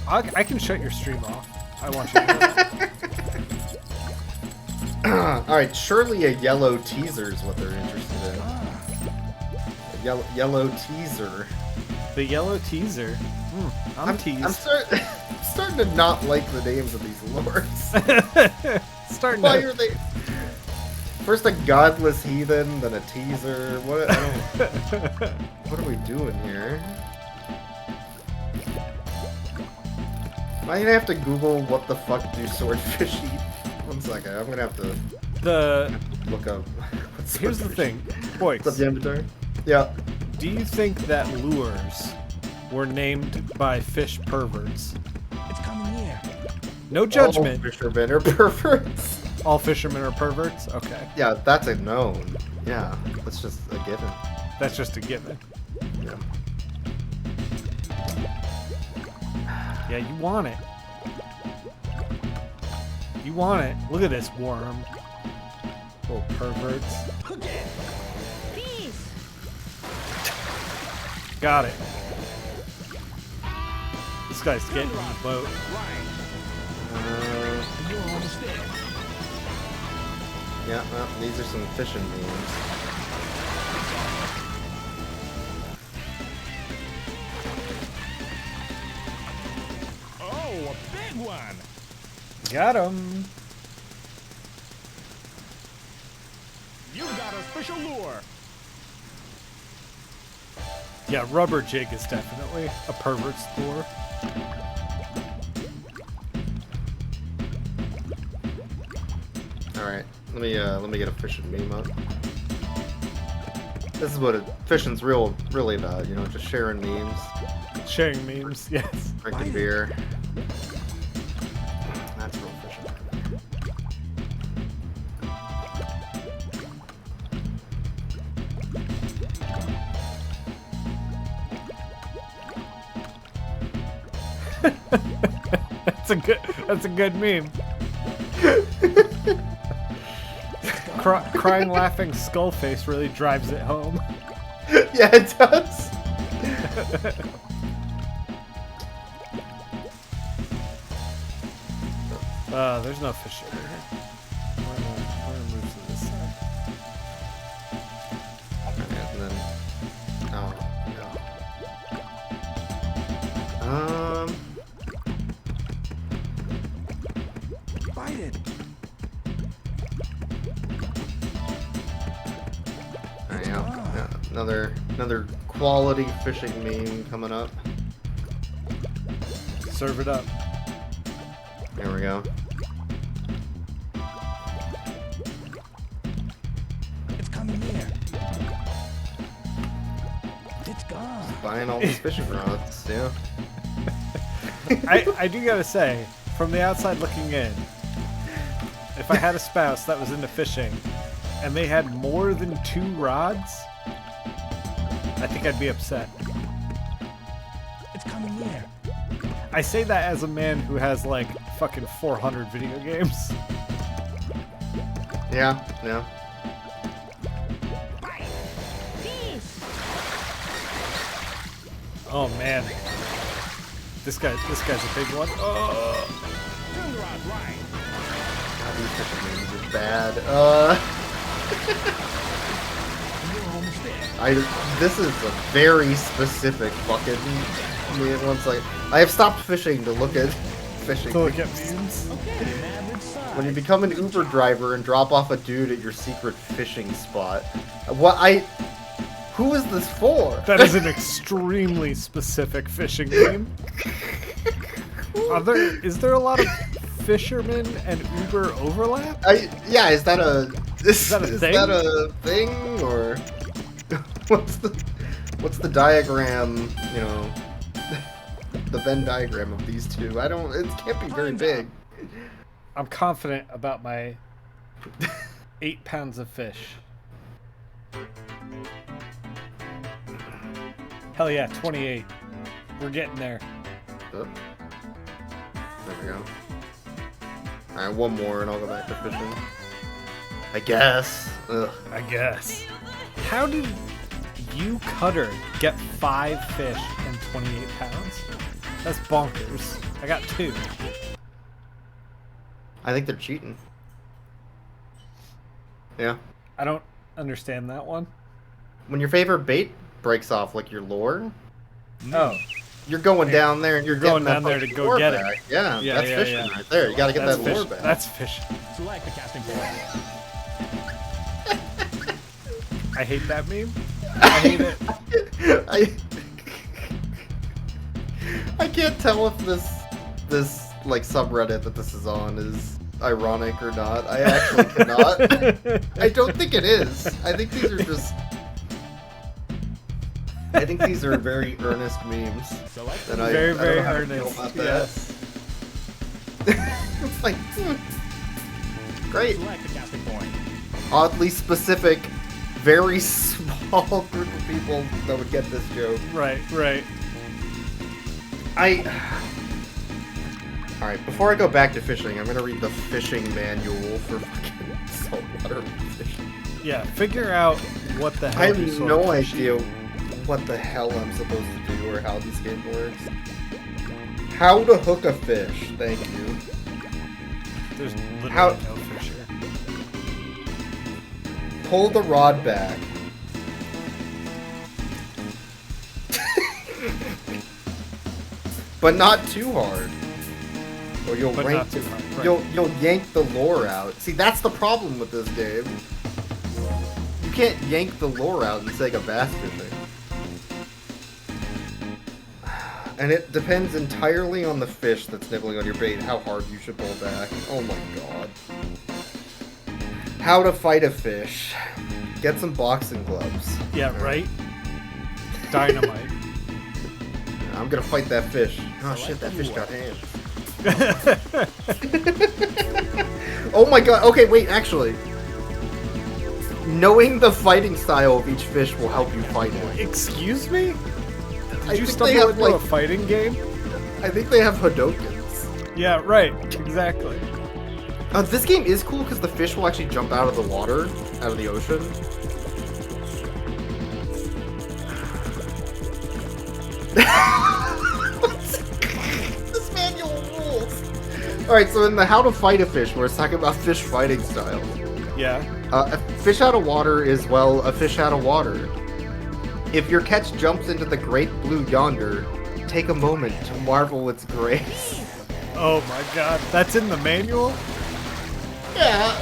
I can shut your stream off. I want you to know. Alright, surely a yellow teaser is what they're interested in. A yellow teaser. The yellow teaser. I'm teased. I'm starting to not like the names of these lords. Starting Why to... are they... First a godless heathen, then a teaser. What? I don't... What are we doing here? Am I gonna have to Google what the fuck do swordfish eat? One second, I'm gonna have to look up. What Here's the swordfish thing, eat. boys. What's up, Yamatori? Yeah. Do you think that lures were named by fish perverts? It's coming here. No judgment. All fishermen are perverts. All fishermen are perverts? Okay. Yeah, that's a known. Yeah, that's just a given. That's just a given. Yeah. Yeah, you want it. You want it. Look at this worm. Little perverts. Hook it. Peace. Got it. This guy's getting in the boat. Right. You're almost there. Yeah, well, these are some fishing memes. Oh, a big one. Got him. You got a special lure. Yeah, rubber jig is definitely a pervert's lure. Alright, let me get a fishing meme up. This is what fishing's really about, you know, just sharing memes, Sharing memes, yes. drinking beer. That's real fishing. That's a good meme. Crying, laughing skull face really drives it home. Yeah, it does. There's no fish over here. We're gonna move to this side. And then, oh no. Bite it. Alright, yeah, another quality fishing meme coming up. Serve it up. There we go. It's coming here. It's gone. Buying all these fishing rods, yeah. I do gotta say, from the outside looking in, if I had a spouse that was into fishing and they had more than 2 rods, I think I'd be upset. It's coming here. I say that as a man who has like fucking 400 video games. Yeah, yeah. Peace. Oh man, this guy's a big one. Oh, Turn the rod right. God, these fishing memes are bad. You're almost there. This is a very specific fucking meme. Once I have stopped fishing to look at fishing. to look at memes. Okay, an average size. When you become an Uber driver and drop off a dude at your secret fishing spot, who is this for? That is an extremely specific fishing meme. Is there a lot of fishermen and Uber overlap? Yeah, is that a thing or what's the diagram? You know, the Venn diagram of these two. It can't be very big. I'm confident about my 8 pounds of fish. Hell yeah, 28. We're getting there. Oh. There we go. Alright, one more and I'll go back to fishing. I guess. Ugh. I guess. How did you, Cutter, get 5 fish and 28 pounds? That's bonkers. I got 2. I think they're cheating. Yeah. I don't understand that one. When your favorite bait breaks off, like your lure, Oh. you're going down there and you're going getting down that there to fucking go lure get it. back. Yeah, Yeah, that's yeah, fishing yeah. right there. You gotta get That's that lure fish. back. That's fishing. Select the casting point. I hate that meme. I hate it. I can't tell if this this like subreddit that this is on is ironic or not. I actually cannot. I don't think it is. I think these are just. I think these are very earnest memes. And Very, I don't very know how to earnest. feel about that. Yes. It's like, great. Select the casting point. Oddly specific, very small group of people that would get this joke. Right, right. Alright, before I go back to fishing, I'm gonna read the fishing manual for fucking saltwater fishing. Yeah, figure out what the hell I you have sort no of fish. idea what the hell I'm supposed to do or how this game works. How to hook a fish, thank you. There's literally How- no fish here. Pull the rod back. But not too hard. Or you'll But rank not too hard, right. You'll yank the lure out. See, that's the problem with this game. You can't yank the lure out in Sega bass fishing. And it depends entirely on the fish that's nibbling on your bait, how hard you should pull back. Oh my god. How to fight a fish. Get some boxing gloves. Yeah, right? Dynamite. I'm gonna fight that fish. Oh shit, that fish got hands. Oh my god, okay, wait, actually. Knowing the fighting style of each fish will help you fight it. Excuse me? I Did you think they stumble have, into a like- fighting game? I think they have Hadokens. Yeah, right. Exactly. This game is cool because the fish will actually jump out of the water, out of the ocean. This manual rules. Alright, so in the How to Fight a Fish, where it's talking about fish fighting styles, Yeah. a fish out of water is, well, a fish out of water. If your catch jumps into the great blue yonder, take a moment to marvel its grace. Oh my god. That's in the manual? Yeah.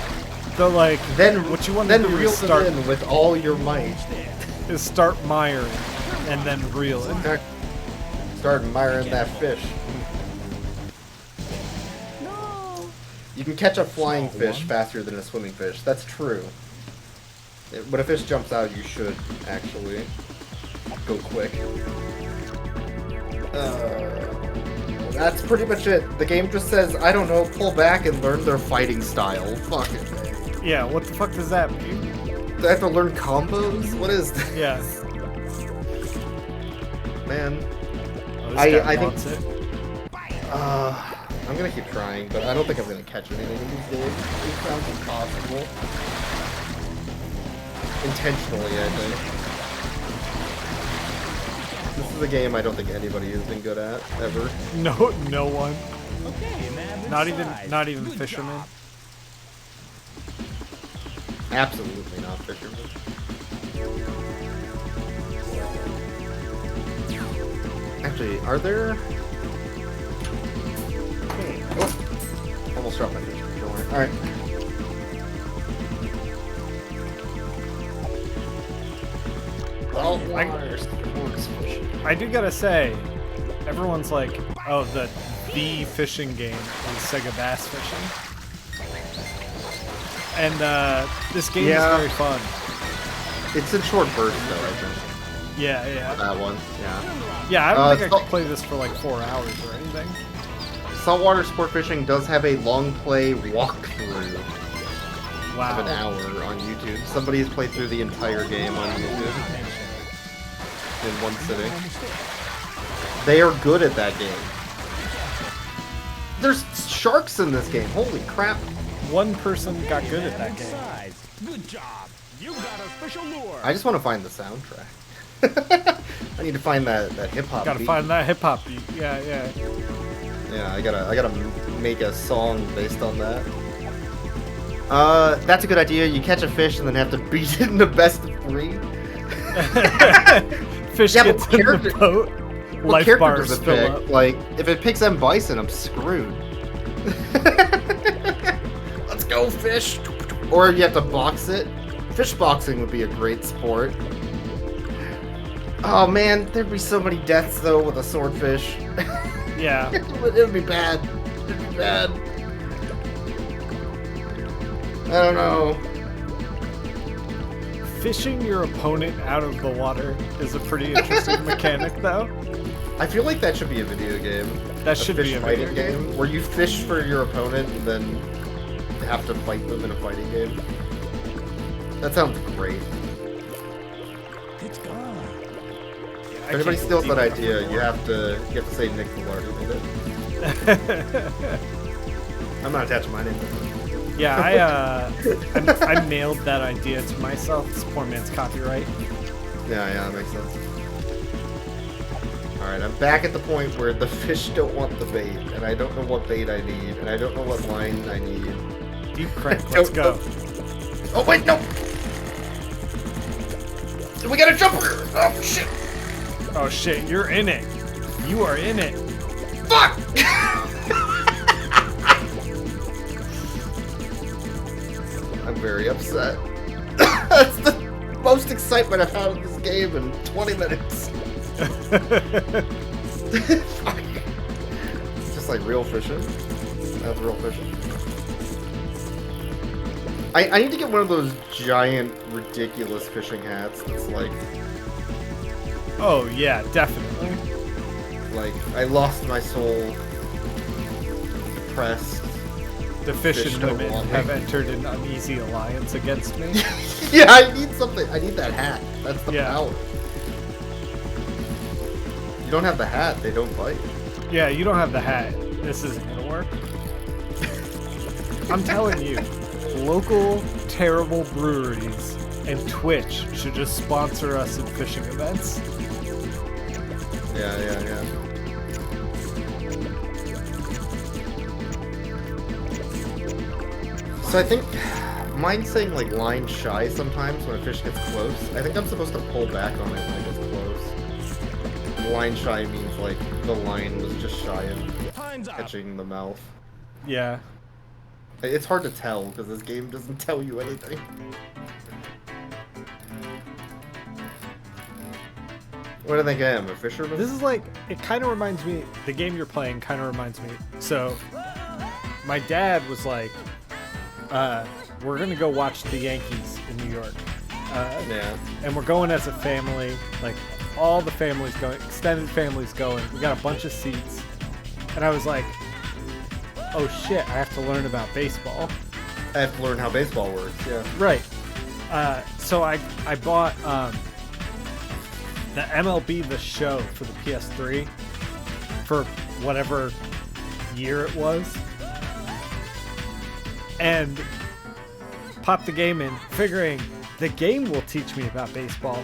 The like Then what you want then to do reel is them start in with all your might. miring and then reel it. Start admiring that fish. You can catch a flying fish faster than a swimming fish. That's true. When a fish jumps out, you should actually go quick. That's pretty much it. The game just says, I don't know, pull back and learn their fighting style. Fuck it. Yeah, what the fuck does that mean? Do I have to learn combos? What is this? Yeah. Man. Oh, this I guy think- wants it. I'm gonna keep trying, but I don't think I'm gonna catch anything in these games. It sounds impossible. Intentionally, I think. This is a game I don't think anybody has been good at, ever. No one. Okay, an average size. Not even Good fishermen. job. Absolutely not fishermen. Actually, are there... Oh, almost dropped my fish. Don't worry. Alright. Well, I do gotta say, everyone's like, oh, the fishing game is Sega Bass Fishing. And this game Yeah. is very fun. It's in short bursts, though, I think. Yeah, yeah. That one, yeah. Yeah, I don't think I so- could play this for like 4 hours or anything. Saltwater Sport Fishing does have a long play walkthrough of Wow. an hour on YouTube. Somebody has played through the entire game on YouTube in one sitting. They are good at that game. There's sharks in this game. Holy crap. One person got good at that Average game. size. Good job. You got a special lure. I just want to find the soundtrack. I need to find that hip hop Gotta beat. find that hip hop beat. Yeah, yeah. Yeah, I gotta make a song based on that. That's a good idea. You catch a fish and then have to beat it in the best of 3. Fish Yeah, but gets in the character- boat. What Life character bars does it fill pick? up. Like, if it picks M. Bison, I'm screwed. Let's go, fish! Or you have to box it. Fish boxing would be a great sport. Oh man, there'd be so many deaths though with a swordfish. Yeah. It would be bad. It'd be bad. I don't know. Fishing your opponent out of the water is a pretty interesting mechanic, though. I feel like that should be a video game. That should be a video fighting game. where you fish for your opponent and then have to fight them in a fighting game. That sounds great. It's gone. If anybody steals that idea, you have to say Nick Filardi did it. I'm not attaching my name to it. Yeah, I mailed that idea to myself. It's poor man's copyright. Yeah, that makes sense. Alright, I'm back at the point where the fish don't want the bait, and I don't know what bait I need, and I don't know what line I need. Deep crank, let's go. Oh, wait, no! We got a jumper! Oh, shit! Oh shit, you're in it. You are in it. Fuck! I'm very upset. That's the most excitement I've had in this game in 20 minutes. Fuck. It's just like real fishing. That's real fishing. I need to get one of those giant, ridiculous fishing hats that's like... Oh yeah, definitely. Like, I lost my soul. Depressed. The fish Fish and don't women want me. have entered an uneasy alliance against me. Yeah, I need something. I need that hat. That's the Yeah. power. You don't have the hat, they don't bite. Yeah, you don't have the hat. This isn't gonna work. I'm telling you, local terrible breweries and Twitch should just sponsor us in fishing events. Yeah. So I think mine's saying like line shy sometimes when a fish gets close. I think I'm supposed to pull back on it when it gets close. Line shy means like the line was just shy of Time's up. catching the mouth. Yeah. It's hard to tell because this game doesn't tell you anything. What do you think I am, a fisherman? This is like, it kind of reminds me, the game you're playing kind of reminds me. So, my dad was like, we're going to go watch the Yankees in New York. Yeah. And we're going as a family, like all the families going, extended families going. We got a bunch of seats. And I was like, oh shit, I have to learn about baseball. I have to learn how baseball works, yeah. Right. So I bought the MLB The Show for the PS3 for whatever year it was. And popped the game in, figuring the game will teach me about baseball.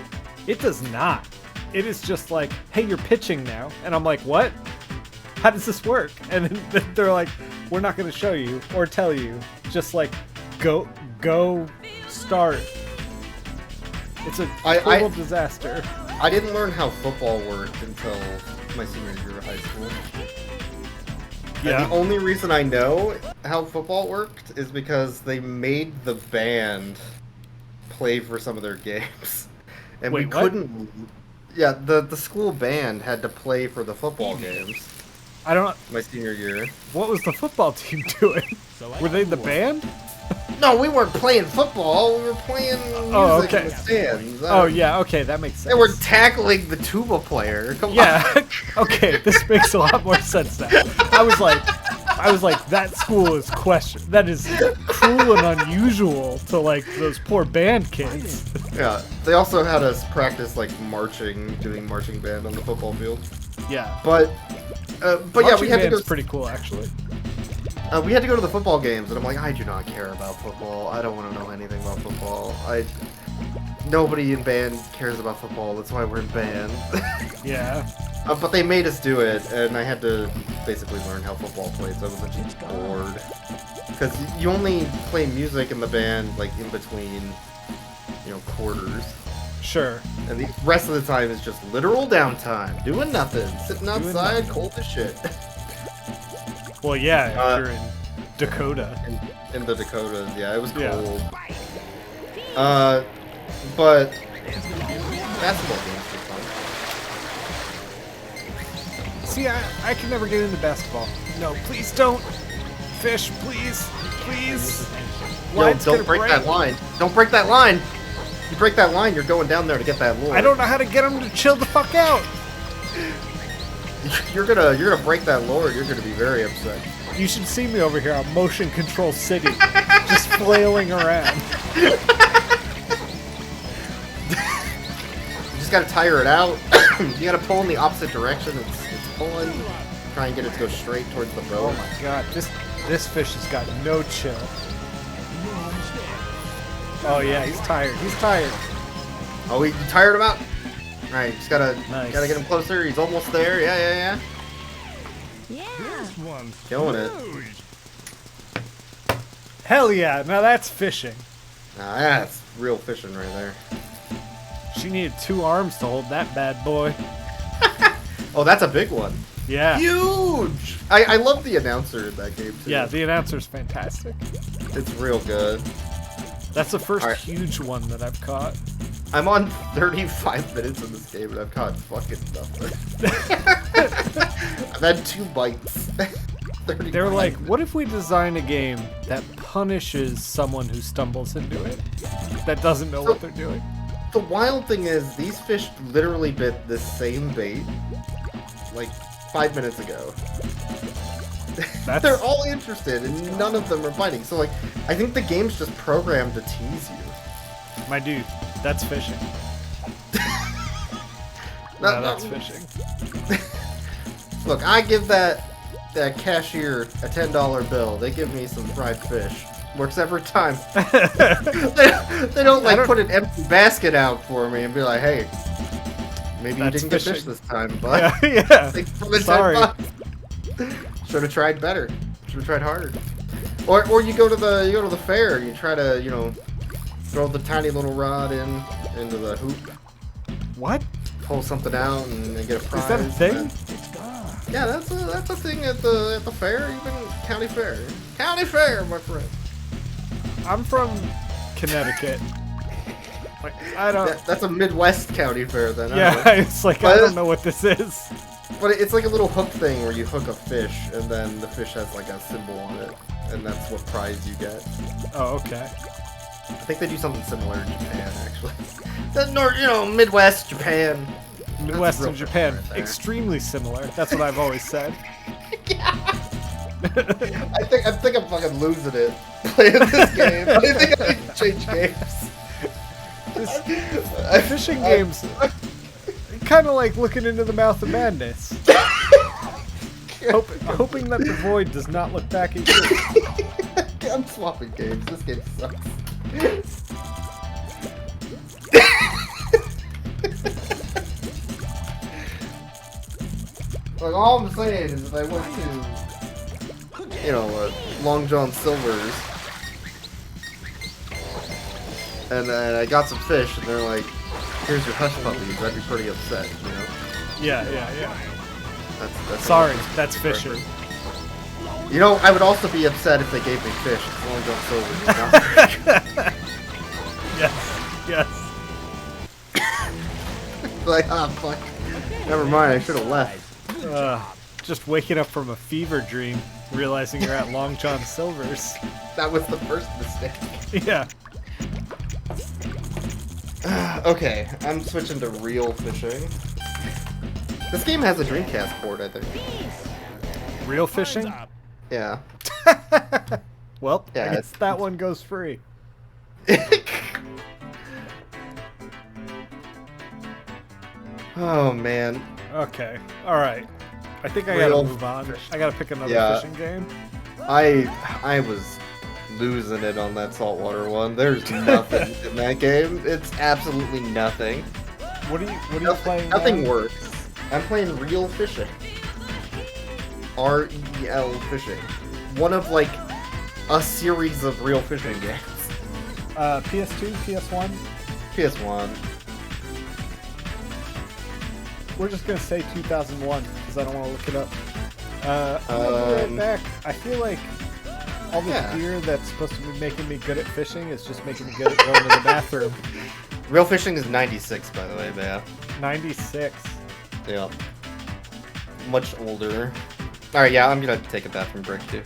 It does not. It is just like, hey, you're pitching now. And I'm like, what? How does this work? And then they're like, we're not going to show you or tell you. Just like, go start. It's a total disaster. I didn't learn how football worked until my senior year of high school. Yeah. And the only reason I know how football worked is because they made the band play for some of their games. And Wait, we what? couldn't... Yeah, the school band had to play for the football games I don't. my senior year. What was the football team doing? Were they the band? No, we weren't playing football. We were playing music Oh, okay. in the stands. Oh yeah, okay, that makes sense. They were tackling the tuba player. Come on. Yeah. Okay, this makes a lot more sense now. I was like, that school is question. That is cruel and unusual to like those poor band kids. Yeah. They also had us practice like marching, doing marching band on the football field. Yeah. But yeah, we Marching had to go. band's pretty cool actually. We had to go to the football games, and I'm like, I do not care about football. I don't want to know anything about football. Nobody in band cares about football. That's why we're in band. Yeah. But they made us do it, and I had to basically learn how football played, so I was just bored. Because you only play music in the band, like, in between, quarters. Sure. And the rest of the time is just literal downtime. Doing nothing. Sitting outside, nothing. cold as shit. Well, yeah, if you're in Dakota. In the Dakotas, yeah, it was Yeah. cold. But basketball games were fun. See, I can never get into basketball. No, please don't. Fish, please. Please. Yo, Line's don't gonna break that line. Don't break that line. You break that line, you're going down there to get that lure. I don't know how to get him to chill the fuck out. You're gonna break that lure. You're gonna be very upset. You should see me over here on Motion Control City, just flailing around. You just gotta tire it out. You gotta pull in the opposite direction. It's pulling. Try and get it to go straight towards the boat. Oh my god, this fish has got no chill. Oh yeah, he's tired. He's tired. Oh, you tired him out? Alright, just gotta Nice. get him closer. He's almost there. Yeah. Yeah. This one's Killing it. huge. Hell yeah, now that's fishing. Nah, that's real fishing right there. She needed 2 arms to hold that bad boy. Oh, that's a big one. Yeah. Huge! I love the announcer in that game, too. Yeah, the announcer's fantastic. It's real good. That's the first Alright. huge one that I've caught. I'm on 35 minutes in this game and I've caught fucking nothing. I've had 2 bites. They were like, what if we design a game that punishes someone who stumbles into it? That doesn't know what they're doing. The wild thing is, these fish literally bit the same bait like 5 minutes ago. That's, They're all interested and none of them are biting. So like, I think the game's just programmed to tease you. my dude, that's fishing. No, No, that's no. fishing. Look, I give that cashier a $10 bill. They give me some fried fish. Works every time. they don't like put an empty basket out for me and be like, hey, maybe you That's didn't get fish fishing. this time, but Yeah. thanks for the Sorry. $10. Should have tried better. Should have tried harder. Or you go to the fair. You try to throw the tiny little rod into the hoop, What? pull something out, and get a prize. Is that a thing? Yeah, that's a thing at the fair, even county fair. County fair, my friend. I'm from Connecticut. Like, I don't. That's a Midwest county fair then. I Yeah, don't know. it's like, But I don't it's- know what this is. But it's like a little hook thing where you hook a fish and then the fish has like a symbol on it, and that's what prize you get. Oh, okay. I think they do something similar in Japan, actually. The Midwest Japan. Midwest real and Japan, right there. extremely similar. That's what I've always said. I think I'm fucking losing it playing this game. I think I need to change games. Fishing games, kind of like looking into the mouth of madness. Hoping that the void does not look back at you. I'm swapping games. This game sucks. Like, all I'm saying is if I went to, Long John Silver's, and then I got some fish, and they're like, here's your hush puppies, I'd be pretty upset, Yeah. That's Sorry, that's fishing. I would also be upset if they gave me fish. It's Long John Silver's. It's not Yes. like, fuck. Never mind, I should have left. Just waking up from a fever dream, realizing you're at Long John Silver's. That was the first mistake. Yeah. Okay, I'm switching to real fishing. This game has a Dreamcast port, I think. Real fishing? Yeah. Well, Yeah, I guess it's- that one goes free. Oh man. Okay. Alright. I think I gotta Real move on. fish. I gotta pick another Yeah. fishing game. I was losing it on that saltwater one. There's nothing in that game. It's absolutely nothing. What are you playing? Nothing now? works. I'm playing real fishing. REL fishing. One of like a series of real fishing games. PS2, PS1. PS1. We're just gonna say 2001 because I don't want to look it up. I'm gonna be right back. I feel like all the Yeah. gear that's supposed to be making me good at fishing is just making me good at going to the bathroom. Real fishing is 96, by the way, man. 96. Yeah. much older. Alright, yeah, I'm gonna take a bathroom break too.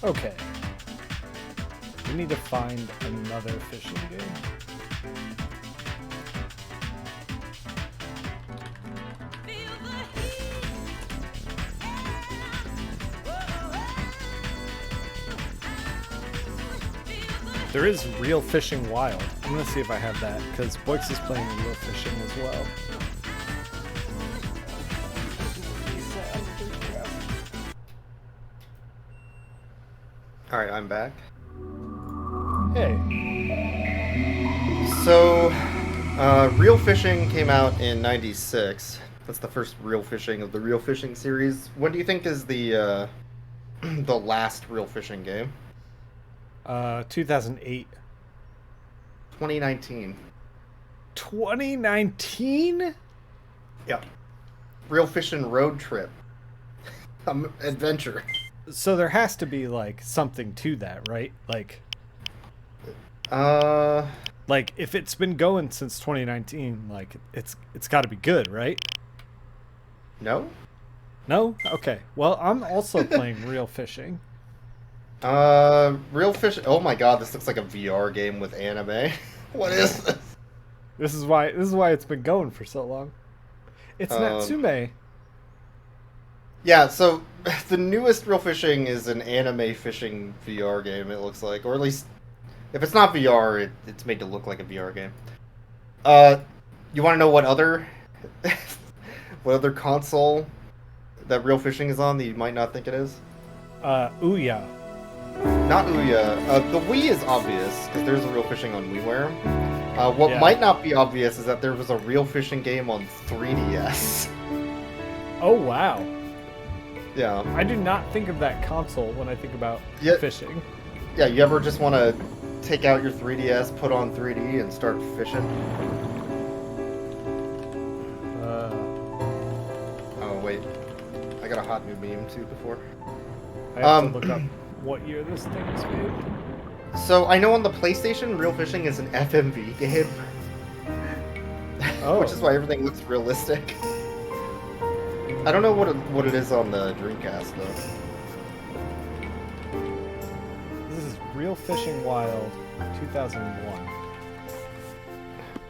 Okay. We need to find another fishing game. There is Real Fishing Wild. I'm gonna see if I have that, because Boix is playing Real Fishing as well. Alright, I'm back. Hey. So, Real Fishing came out in '96. That's the first Real Fishing of the Real Fishing series. When do you think is the the last Real Fishing game? 2008. 2019. 2019? Yeah. Real Fishing Road Trip. Adventure. So there has to be like something to that, right? Like if it's been going since 2019, like it's got to be good, right? No? No? Okay. Well, I'm also playing Real Fishing. Real Fishing. Oh my god, this looks like a VR game with anime. What is this? This is why it's been going for so long. It's Natsume. Yeah, so the newest Real Fishing is an anime fishing VR game, it looks like. Or at least, if it's not VR, it's made to look like a VR game. You want to know what other what other console that Real Fishing is on that you might not think it is? Ouya. Not Ouya. The Wii is obvious, because there's a Real Fishing on WiiWare. What Yeah. might not be obvious is that there was a Real Fishing game on 3DS. Oh wow. Yeah. I do not think of that console when I think about Yeah. fishing. Yeah, you ever just want to take out your 3DS, put on 3D, and start fishing? Oh, wait. I got a hot new meme, too, before. I have to look up what year this thing was made. So, I know on the PlayStation, Real Fishing is an FMV game. Oh. Which is why everything looks realistic. I don't know what it is on the Dreamcast, though. This is Real Fishing Wild, 2001.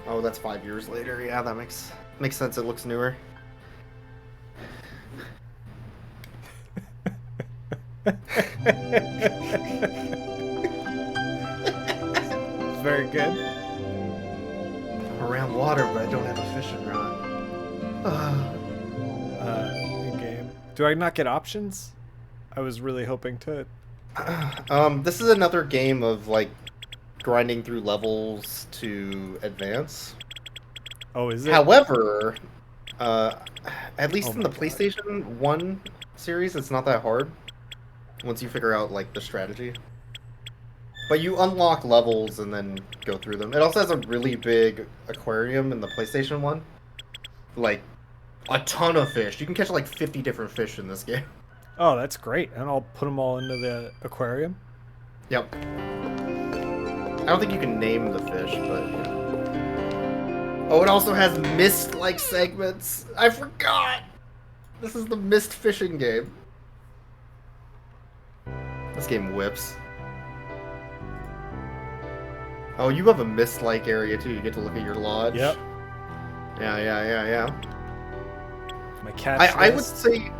Oh, that's 5 years later. Yeah, that makes sense. It looks newer. It's very good. Around water, but I don't have a fishing rod. New game. Do I not get options? I was really hoping to. This is another game of, like, grinding through levels to advance. Oh, is it? However, at least Oh in the my God. PlayStation 1 series, it's not that hard. Once you figure out, like, the strategy. But you unlock levels and then go through them. It also has a really big aquarium in the PlayStation 1. Like, a ton of fish. You can catch, like, 50 different fish in this game. Oh, that's great. And I'll put them all into the aquarium. Yep. I don't think you can name the fish, but yeah. Oh, it also has mist-like segments. I forgot. This is the mist fishing game. This game whips. Oh, you have a mist-like area too. You get to look at your lodge. Yep. Yeah. My catch I would list. say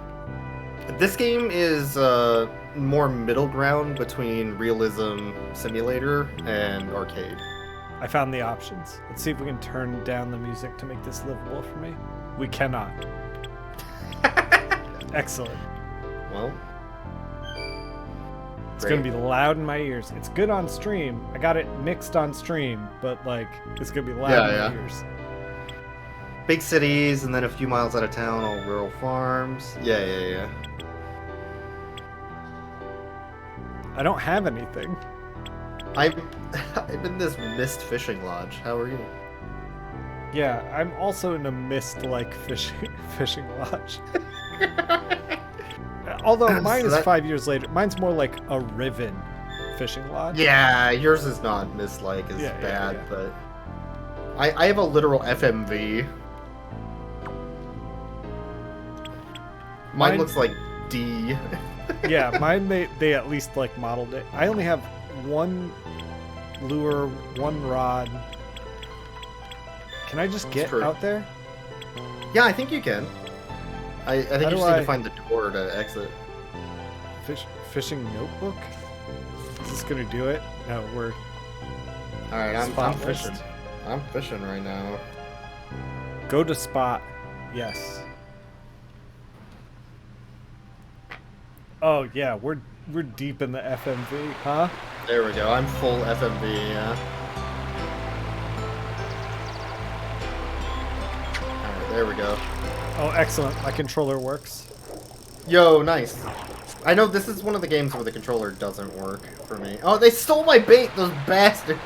this game is more middle ground between realism simulator and arcade. I found the options. Let's see if we can turn down the music to make this livable for me. We cannot. Excellent. Well, It's gonna be loud in my ears. It's good on stream. I got it mixed on stream, but like it's gonna be loud in my ears. big cities, and then a few miles out of town, all rural farms. Yeah. I don't have anything. I'm in this mist fishing lodge. How are you? Yeah, I'm also in a mist-like fishing lodge. Although mine So is that- 5 years later. Mine's more like a Riven fishing lodge. Yeah, yours is not mist-like as Yeah, bad, yeah. but I have a literal FMV. Mine looks like D. Yeah, mine they at least like modeled it. I only have one lure, one rod. Can I just That's get true. out there? Yeah, I think you can. I think How you do just need I- to find the door to exit. Fishing notebook? Is this gonna do it? No, we're Alright, I'm spot fishing. list. I'm fishing right now. Go to spot. Yes. Oh yeah, we're deep in the FMV, huh? There we go. I'm full FMV, yeah. Alright, there we go. Oh, excellent. My controller works. Yo, nice. I know this is one of the games where the controller doesn't work for me. Oh, they stole my bait, those bastards.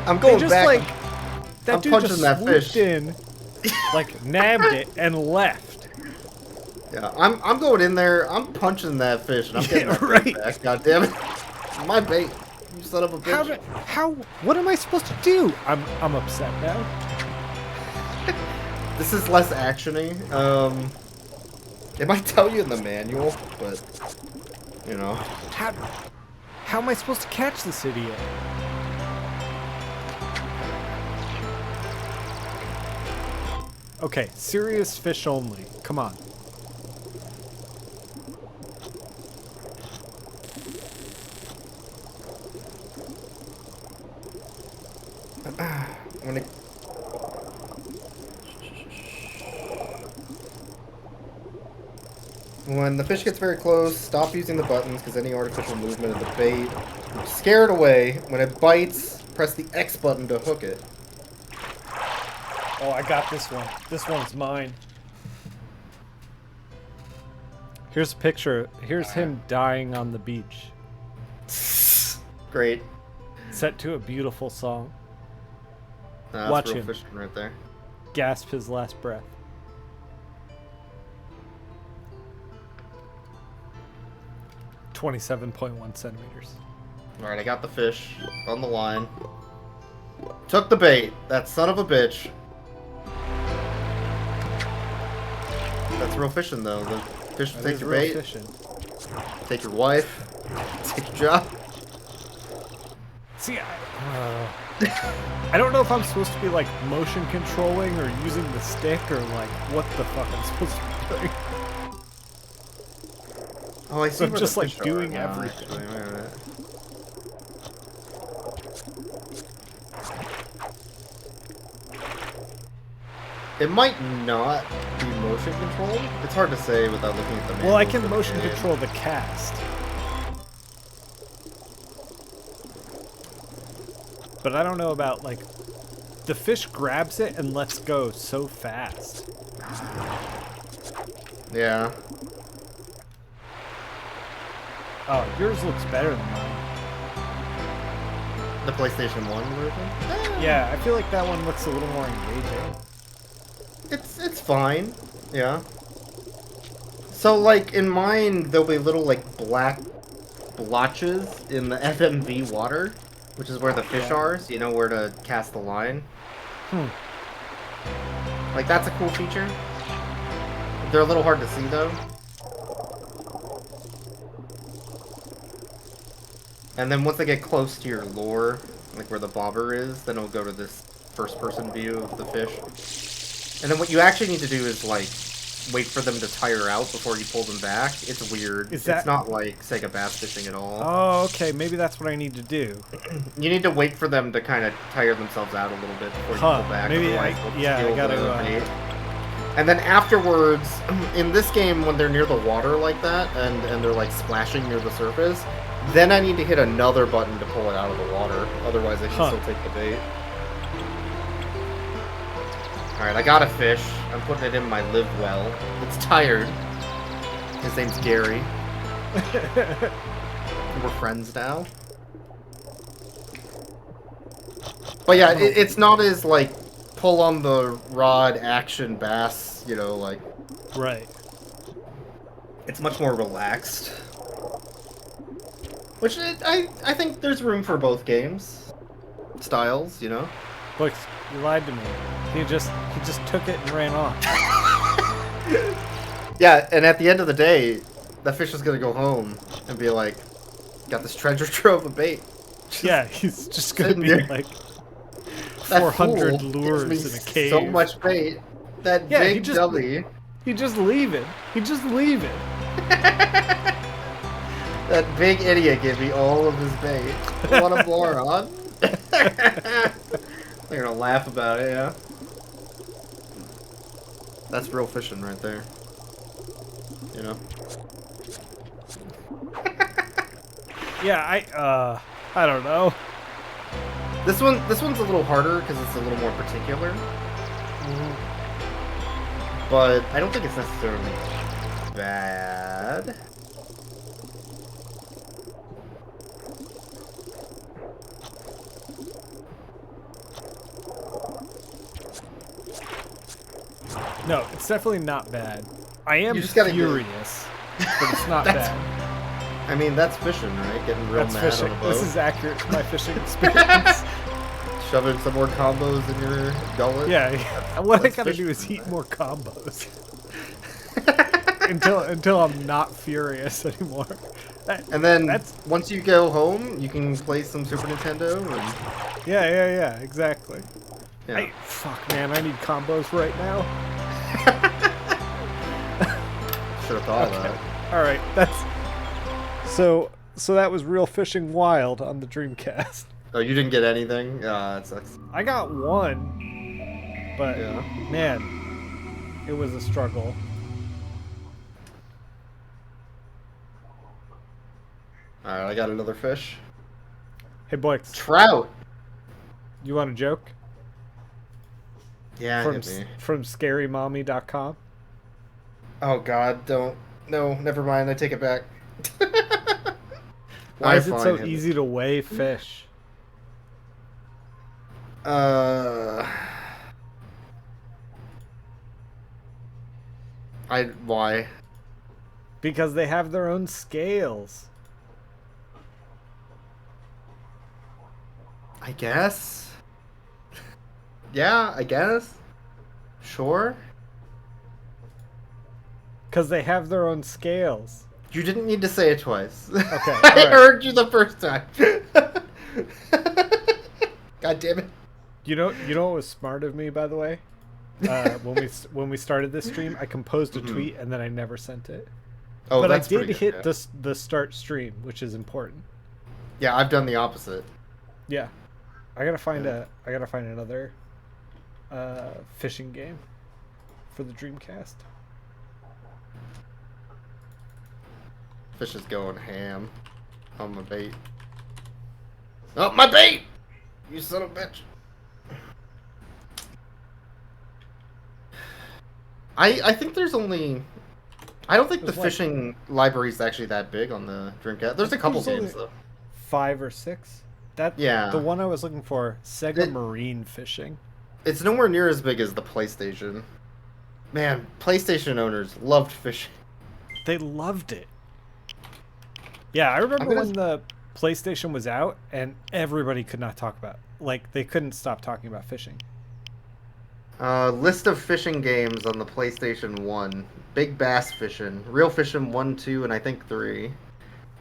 I'm They going just back. like that I'm dude punching just that swooped fish. in, like nabbed it and left. Yeah, I'm going in there. I'm punching that fish, and I'm getting Yeah, that right. bait back. God damn it! My bait. You son of a bitch. How? What am I supposed to do? I'm upset now. This is less actiony. It might tell you in the manual, but you know. How am I supposed to catch this idiot? Okay, serious fish only. Come on. I'm gonna. When the fish gets very close, stop using the buttons because any artificial movement of the bait will scare it away. When it bites, press the X button to hook it. Oh, I got this one. This one's mine. Here's a picture. Here's him dying on the beach. Great. Set to a beautiful song. That's Watch real him. fishing right there. Gasp his last breath. .1 centimeters. Alright, I got the fish on the line. Took the bait. That son of a bitch. That's real fishing, though. The fish will That take is your real bait, fishing. take your wife, take your job. See, I don't know if I'm supposed to be like motion controlling or using the stick or like what the fuck I'm supposed to be doing. Oh, I see. So I'm where just, the like, fish are doing now, everything. actually. Wait a minute. It might not be motion controlled. It's hard to say without looking at the Well, I manuals can of the motion game. control the cast. But I don't know about like the fish grabs it and lets go so fast. Yeah. Oh, yours looks better than mine. The PlayStation 1 version? Yeah, I feel like that one looks a little more engaging. It's fine. Yeah. So, like, in mine, there'll be little, like, black blotches in the FMV water, which is where the fish are, so you know where to cast the line. Like, that's a cool feature. They're a little hard to see, though. And then once they get close to your lure, like where the bobber is, then it'll go to this first-person view of the fish. And then what you actually need to do is, like, wait for them to tire out before you pull them back. It's weird. It's not like Sega bass fishing at all. Oh, okay. Maybe that's what I need to do. You need to wait for them to kind of tire themselves out a little bit before you pull back. Maybe I gotta. And then afterwards, in this game, when they're near the water like that, and they're like splashing near the surface, then I need to hit another button to pull it out of the water. Otherwise, I can still take the bait. Alright, I got a fish. I'm putting it in my live well. It's tired. His name's Gary. We're friends now. But yeah, it's not as, like, pull on the rod action bass, you know, like... Right. It's much more relaxed. Which, I think there's room for both games. Styles, you know? Look, you lied to me. He just took it and ran off. Yeah, and at the end of the day, that fish is gonna go home and be like, got this treasure trove of bait. Yeah, he's just gonna be there. like That 400 fool lures gives me in a cave. So much bait. That big dummy. He just leave it. He just leave it. That big idiot gave me all of his bait. What a moron. They're gonna laugh about it, yeah. That's real fishing right there. You know? Yeah, I don't know. This one's a little harder because it's a little more particular. But I don't think it's necessarily bad. No, it's definitely not bad. I am You just gotta furious, but it's not bad. I mean, that's fishing, right? Getting real That's mad fishing. on a boat. This is accurate to my fishing experience. Shoving some more combos in your gullet. Yeah, what I That's gotta do fishing, is eat man. more combos. until I'm not furious anymore. And then That's- once you go home, you can play some Super Nintendo. And, Yeah, exactly. yeah. Fuck, man, I need combos right now. Should have thought of that. All right, that's so that was Real Fishing Wild on the Dreamcast. Oh, you didn't get anything? That sucks. I got one, but Yeah. man, it was a struggle. Alright, I got another fish. Hey, boys, Trout! you want a joke Yeah, from hit me. from ScaryMommy.com? Oh god, don't. No, never mind, I take it back. Why is it Fine, so hit me. easy to weigh fish? Why? Because they have their own scales. I guess? Yeah, I guess? Sure? Because they have their own scales. You didn't need to say it twice. Okay, I alright. heard you the first time. God damn it. You know what was smart of me, by the way? When we started this stream, I composed a tweet and then I never sent it. Oh, But I that's did pretty hit good, yeah. the start stream, which is important. Yeah, I've done the opposite. Yeah, I gotta find another fishing game for the Dreamcast. Fish is going ham on my bait. Oh, my bait! You son of a bitch. I think there's only... I don't think the There's like- fishing library is actually that big on the Dreamcast. There's a couple There's games, only- though. 5 or 6. That Yeah. The one I was looking for, Sega It- Marine Fishing. It's nowhere near as big as the PlayStation. Man, PlayStation owners loved fishing. They loved it. Yeah, I remember when the PlayStation was out and everybody could not talk about, like, they couldn't stop talking about fishing. List of fishing games on the PlayStation 1. Big Bass Fishing. Real Fishing 1, 2, and I think 3.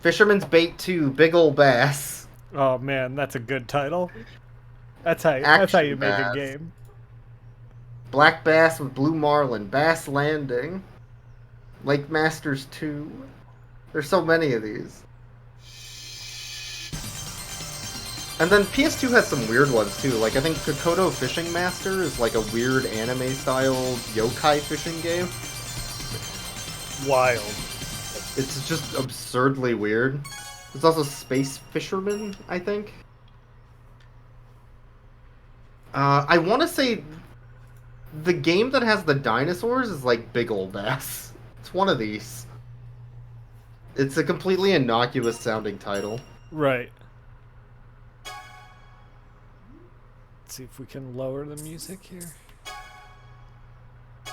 Fisherman's Bait 2. Big Ol' Bass. Oh man, that's a good title. That's how you make a game. Black Bass with Blue Marlin. Bass Landing. Lake Masters 2. There's so many of these. And then PS2 has some weird ones too. Like I think Kokoto Fishing Master is like a weird anime-style yokai fishing game. Wild. It's just absurdly weird. There's also Space Fisherman, I think. I want to say the game that has the dinosaurs is like Big Ol' Bass. It's one of these. It's a completely innocuous sounding title. Right. Let's see if we can lower the music here.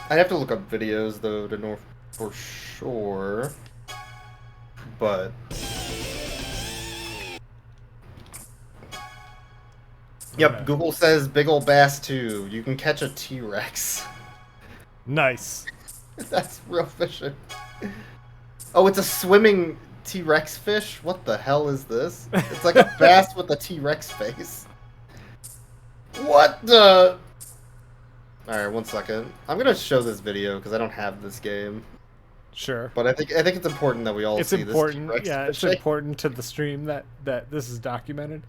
I'd have to look up videos though to know for sure. But yep, Okay. Google says Big Ol' Bass 2. You can catch a T-Rex. Nice. That's real fishing. Oh, it's a swimming T-Rex fish? What the hell is this? It's like a bass with a T-Rex face. What the? Alright, 1 second. I'm gonna show this video because I don't have this game. Sure. But I think it's important that we all It's see important. this T-Rex Yeah, it's fishing. important to the stream that this is documented.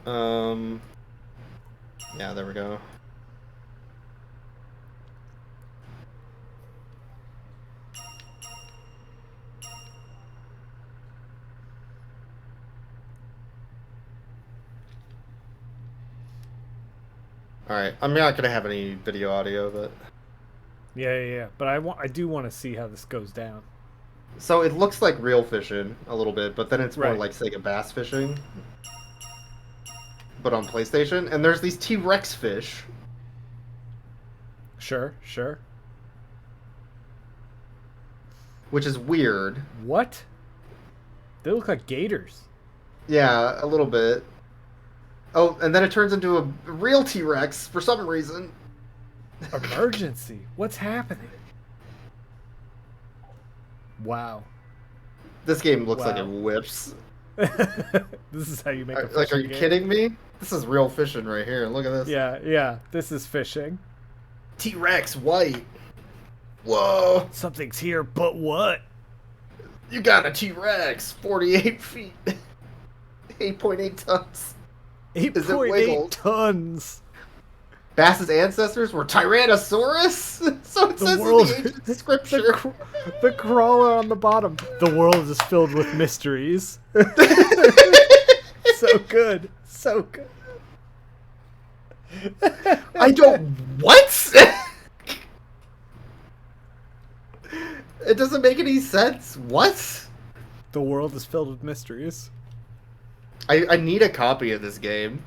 Yeah, there we go. Alright, I'm not gonna have any video audio, but Yeah. But I do want to see how this goes down. so it looks like real fishing a little bit, but then it's more Right. like Sega Bass Fishing. But on PlayStation, and there's these T-Rex fish. Sure. Which is weird. What? They look like gators. Yeah, a little bit. Oh, and then it turns into a real T-Rex for some reason. Emergency. What's happening? Wow. This game looks like Wow. it whips. This is how you make a fishing Like, are you game. kidding me? This is real fishing right here. Look at this. Yeah. This is fishing. T-Rex white. Whoa. Something's here, but what? You got a T-Rex. 48 feet. 8.8 tons. Is it 8.8 wiggled? tons. Bass's ancestors were Tyrannosaurus? So it The says world- in the ancient scripture. The crawler on the bottom. The world is filled with mysteries. So good. I don't... What? It doesn't make any sense. What? The world is filled with mysteries. I need a copy of this game.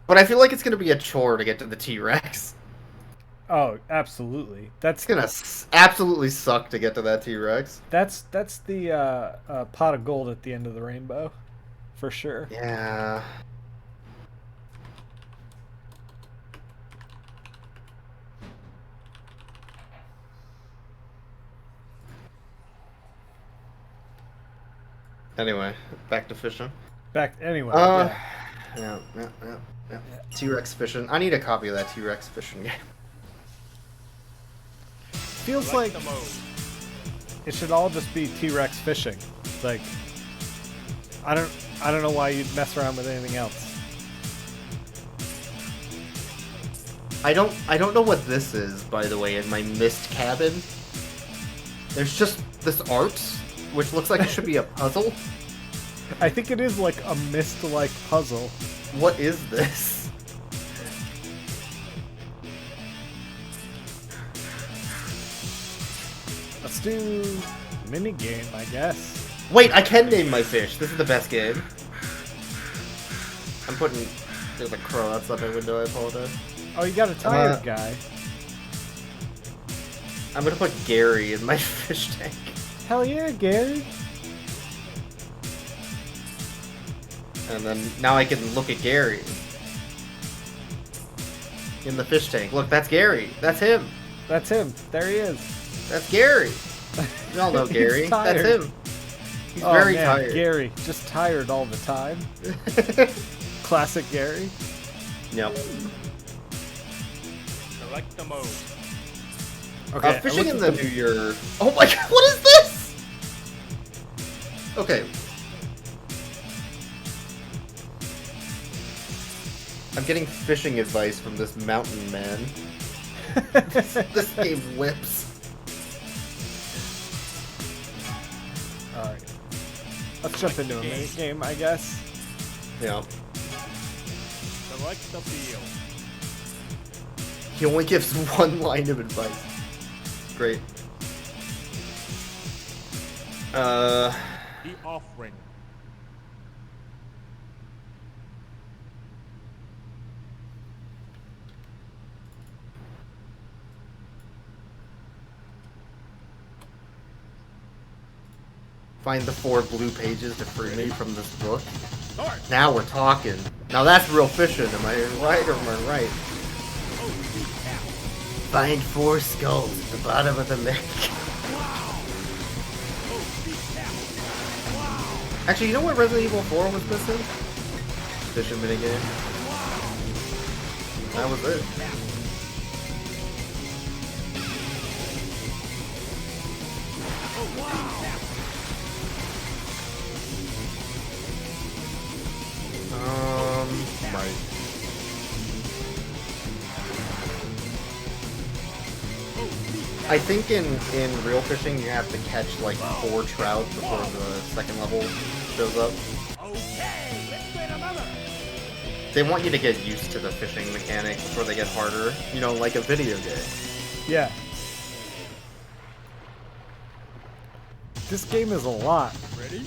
But I feel like it's going to be a chore to get to the T-Rex. Oh, absolutely. It's going to absolutely suck to get to that T-Rex. That's the pot of gold at the end of the rainbow, for sure. Yeah. Anyway, back to fishing. Anyway. Yeah. T-Rex fishing. I need a copy of that T-Rex fishing game. Feels like it should all just be T-Rex fishing. Like, I don't know why you'd mess around with anything else. I don't know what this is, by the way, in my mist cabin. There's just this art, which looks like it should be a puzzle. I think it is like a Myst-like puzzle. What is this? Let's do mini game, I guess. Wait, I can name my fish. This is the best game. I'm putting... There's a crow outside my window, I apologize. Oh, you got a tired guy. I'm gonna put Gary in my fish tank. Hell yeah, Gary. And then now I can look at Gary. In the fish tank. Look, that's Gary. That's him. That's him. There he is. That's Gary. We all know He's Gary. tired. That's him. He's Oh, very man, tired. Gary, just tired all the time. Classic Gary. Yep. Select the mode. Okay, I Fishing looked in at the New Year. Oh my god, what is this? Okay. I'm getting fishing advice from this mountain man. This game whips. Alright. Let's jump into a minute game, I guess. Yeah. Select the field. He only gives one line of advice. Great. The offering. Find the 4 blue pages to free me from this book. Start. Now we're talking. Now that's real fishing, am I right or am I right? Find 4 skulls at the bottom of the lake. Actually, you know what Resident Evil 4 was missing? Fishing minigame. That was it. Right. I think in real fishing you have to catch like 4 trout before the second level shows up. Okay, let's get another. They want you to get used to the fishing mechanics before they get harder. You know, like a video game. Yeah. This game is a lot. Ready?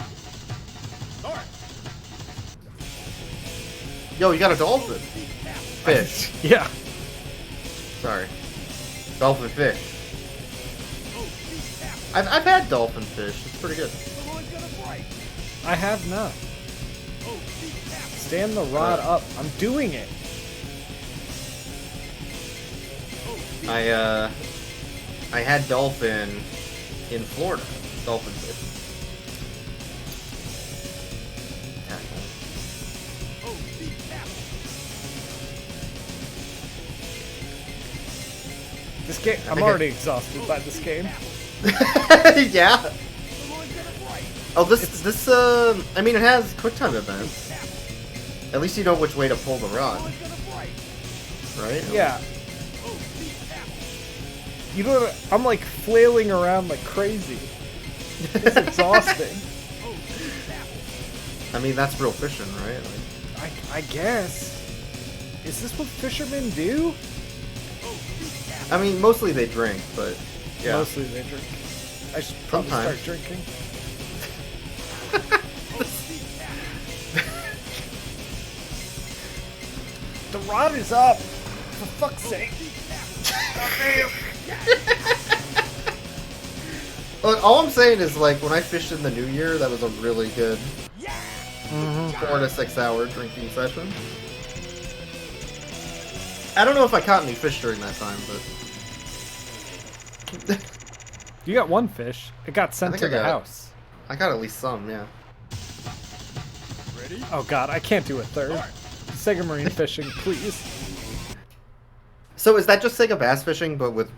Start. Yo, you got a dolphin. Fish. Yeah. Sorry. Dolphin fish. I've had dolphin fish. It's pretty good. Someone's gonna break. I have not. Stand the rod up. I'm doing it. I had dolphin in Florida. Dolphin fish. This game. I'm think already exhausted by this game. Yeah. Oh, this I mean, it has QuickTime events. At least you know which way to pull the rod, right? Yeah. You know what? I'm like flailing around like crazy. It's exhausting. I mean, that's real fishing, right? Like, I guess. Is this what fishermen do? I mean, mostly they drink, but yeah. Mostly they drink. I should probably Sometimes. start drinking. The rod is up! For fuck's sake! Look, all I'm saying is, like, when I fished in the New Year, that was a really good 4 to 6 hour drinking session. I don't know if I caught any fish during that time, but You got one fish. It got sent think to I the got it. house. I got at least some, yeah. Ready? Oh god, I can't do a third. Sega Marine fishing, please. So is that just Sega Bass Fishing, but with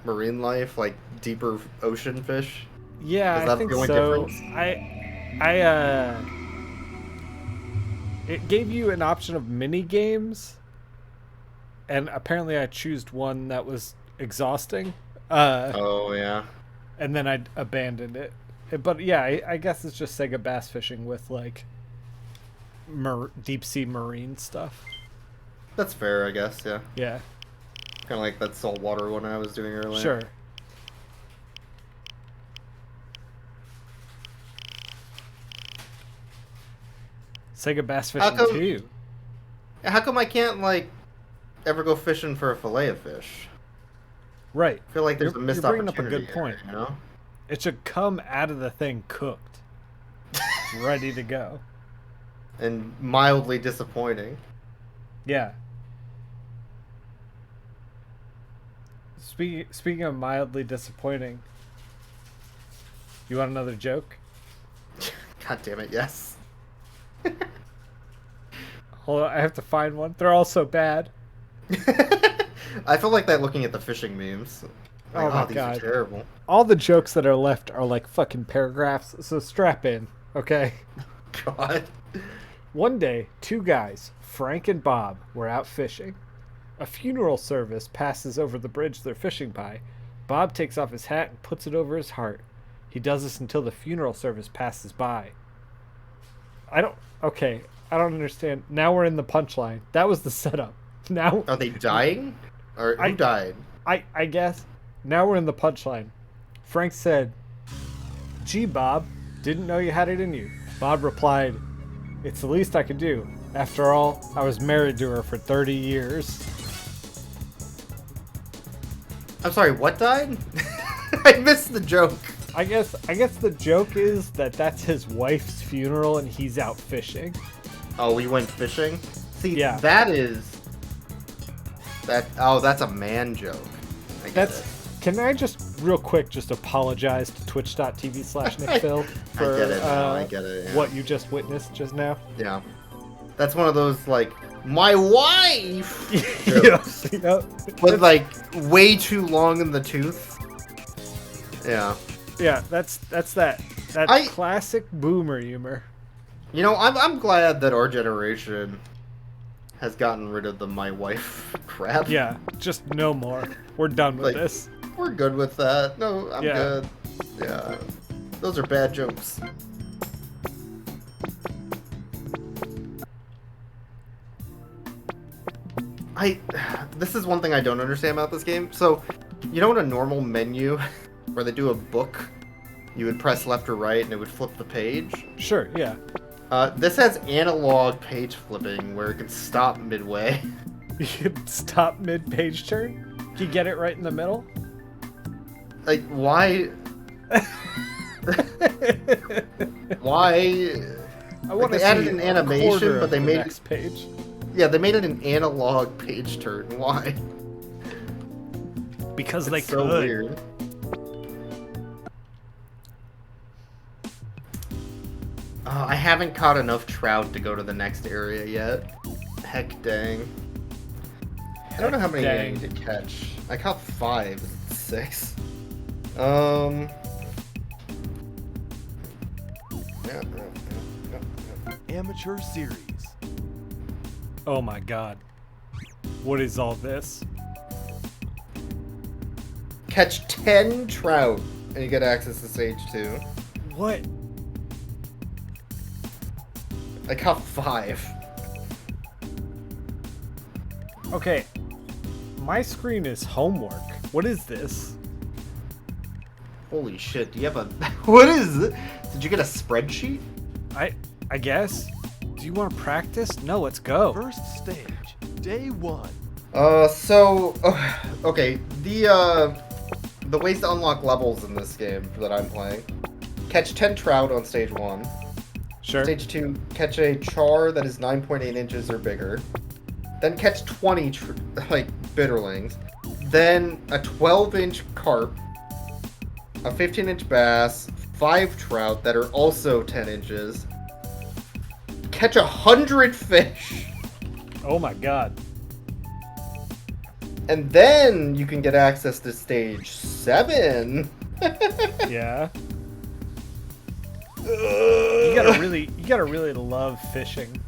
marine life, like deeper ocean fish? Yeah, Is I that think the only so. difference? It gave you an option of mini games, and apparently I chose one that was exhausting. Oh yeah. And then I abandoned it. But yeah, I guess it's just Sega Bass Fishing with like deep sea marine stuff. That's fair, I guess, yeah. Yeah, Kind of like that saltwater one I was doing earlier. sure. Sega Bass How Fishing come- 2. How come I can't, like, ever go fishing for a fillet of fish? Right. I feel like there's a missed you're bringing up a opportunity. good point. Here, you know? It should come out of the thing cooked, ready to go. And mildly disappointing. Yeah. Speaking of mildly disappointing, you want another joke? God damn it, yes. Hold on, I have to find one. They're all so bad. I feel like that looking at the fishing memes. Like, Oh my these God. are terrible. All the jokes that are left are like fucking paragraphs, so strap in, okay? God. One day, two guys, Frank and Bob, were out fishing. A funeral service passes over the bridge they're fishing by. Bob takes off his hat and puts it over his heart. He does this until the funeral service passes by. I don't understand. Now we're in the punchline. That was the setup. Now Are they dying? Or who died? I guess. Now we're in the punchline. Frank said, "Gee, Bob, didn't know you had it in you." Bob replied, "It's the least I could do. After all, I was married to her for 30 years. I'm sorry, what died? I missed the joke. I guess the joke is that that's his wife's funeral and he's out fishing. Oh, we went fishing? See, Yeah. that's a man joke. I get it. Can I just real quick just apologize to twitch.tv/NickPhil for I get it now, I get it, yeah. what you just witnessed just now? Yeah. That's one of those, like, my wife! Yes, yep. But, like, way too long in the tooth. Yeah. Yeah, that's that I- classic boomer humor. You know, I'm glad that our generation has gotten rid of the my wife crap. Yeah, just no more. We're done with Like, this. We're good with that. No, I'm Yeah. good. Yeah. Those are bad jokes. This is one thing I don't understand about this game. So, you know in a normal menu where they do a book, you would press left or right and it would flip the page? Sure, yeah. This has analog page flipping where it can stop midway. You can stop mid-page turn. You get it right in the middle. Like, why? Why? I want to they added an animation, but they made next page. Yeah, they made it an analog page turn. Why? Because they It's so could. weird. I haven't caught enough trout to go to the next area yet. Heck dang. I don't know how many I Dang. need to catch. I caught 5. 6. Yeah. Amateur series. Oh my god. What is all this? Catch 10 trout and you get access to stage 2. What? I caught 5. Okay. My screen is homework. What is this? Holy shit, do you have a... What is it? Did you get a spreadsheet? I guess. Do you want to practice? No, let's go. First stage. Day 1. Okay, the ways to unlock levels in this game that I'm playing. Catch 10 trout on stage 1. Sure. Stage 2, catch a char that is 9.8 inches or bigger. Then catch 20, bitterlings. Then a 12-inch carp. A 15-inch bass. 5 trout that are also 10 inches. Catch 100 fish. Oh my god. And then you can get access to stage 7. Yeah. You gotta really love fishing.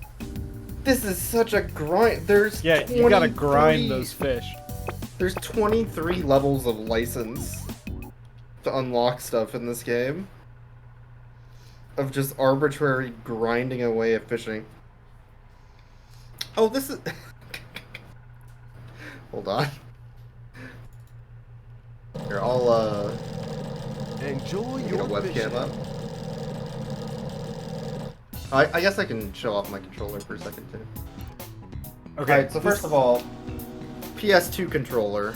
This is such a grind. There's Yeah, you gotta 23 grind those fish. There's 23 levels of license to unlock stuff in this game. Of just arbitrary grinding away at fishing. Oh, this is... Hold on. Here, I'll, Enjoy get a your webcam fishing. up. I guess I can show off my controller for a second, too. Okay. Alright, so first of all, PS2 controller.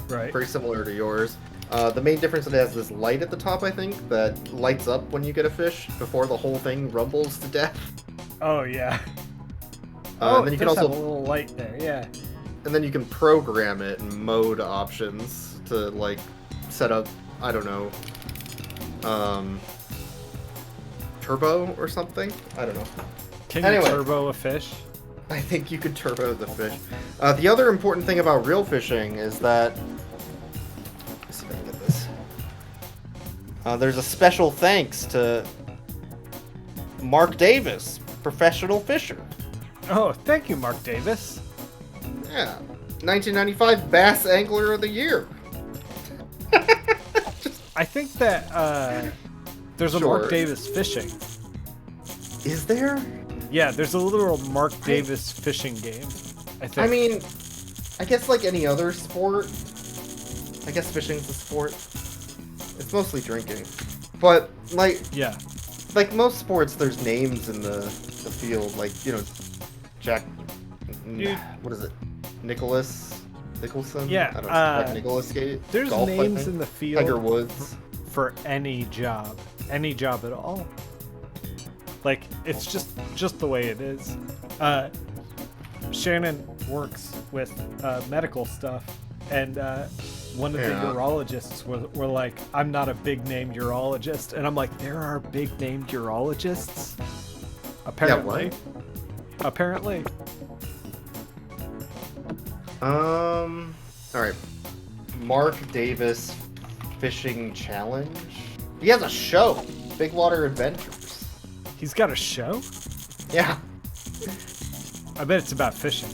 Right. Very similar to yours. The main difference is it has this light at the top, I think, that lights up when you get a fish before the whole thing rumbles to death. Oh yeah. And then you it can does also, have a little light there. Yeah. and then you can program it in mode options to like set up, I don't know, turbo or something. I don't know. Can Anyway. you turbo a fish? I think you could turbo the fish. The other important thing about reel fishing is that, let's see if I can get this. There's a special thanks to Mark Davis, professional fisher. Oh, thank you, Mark Davis. Yeah, 1995 Bass Angler of the Year. I think that there's a Sure. Mark Davis fishing. Is there? Yeah, there's a literal Mark Davis fishing game. I think. I mean, I guess like any other sport. I guess fishing's a sport. It's mostly drinking, but like. Yeah. Like most sports, there's names in the field, like, you know, Jack, Dude. what is it, Nicholson? Yeah, I don't know, Jack Nicklaus skate? There's Golf, I names think? in the field Tiger Woods. for any job at all. Like it's just the way it is. Shannon works with medical stuff, and one of the Yeah. urologists were like, "I'm not a big name urologist," and I'm like, "There are big name urologists." Apparently. what? Apparently. Alright. Mark Davis Fishing Challenge. He has a show, Big Water Adventures. He's got a show? Yeah. I bet it's about fishing.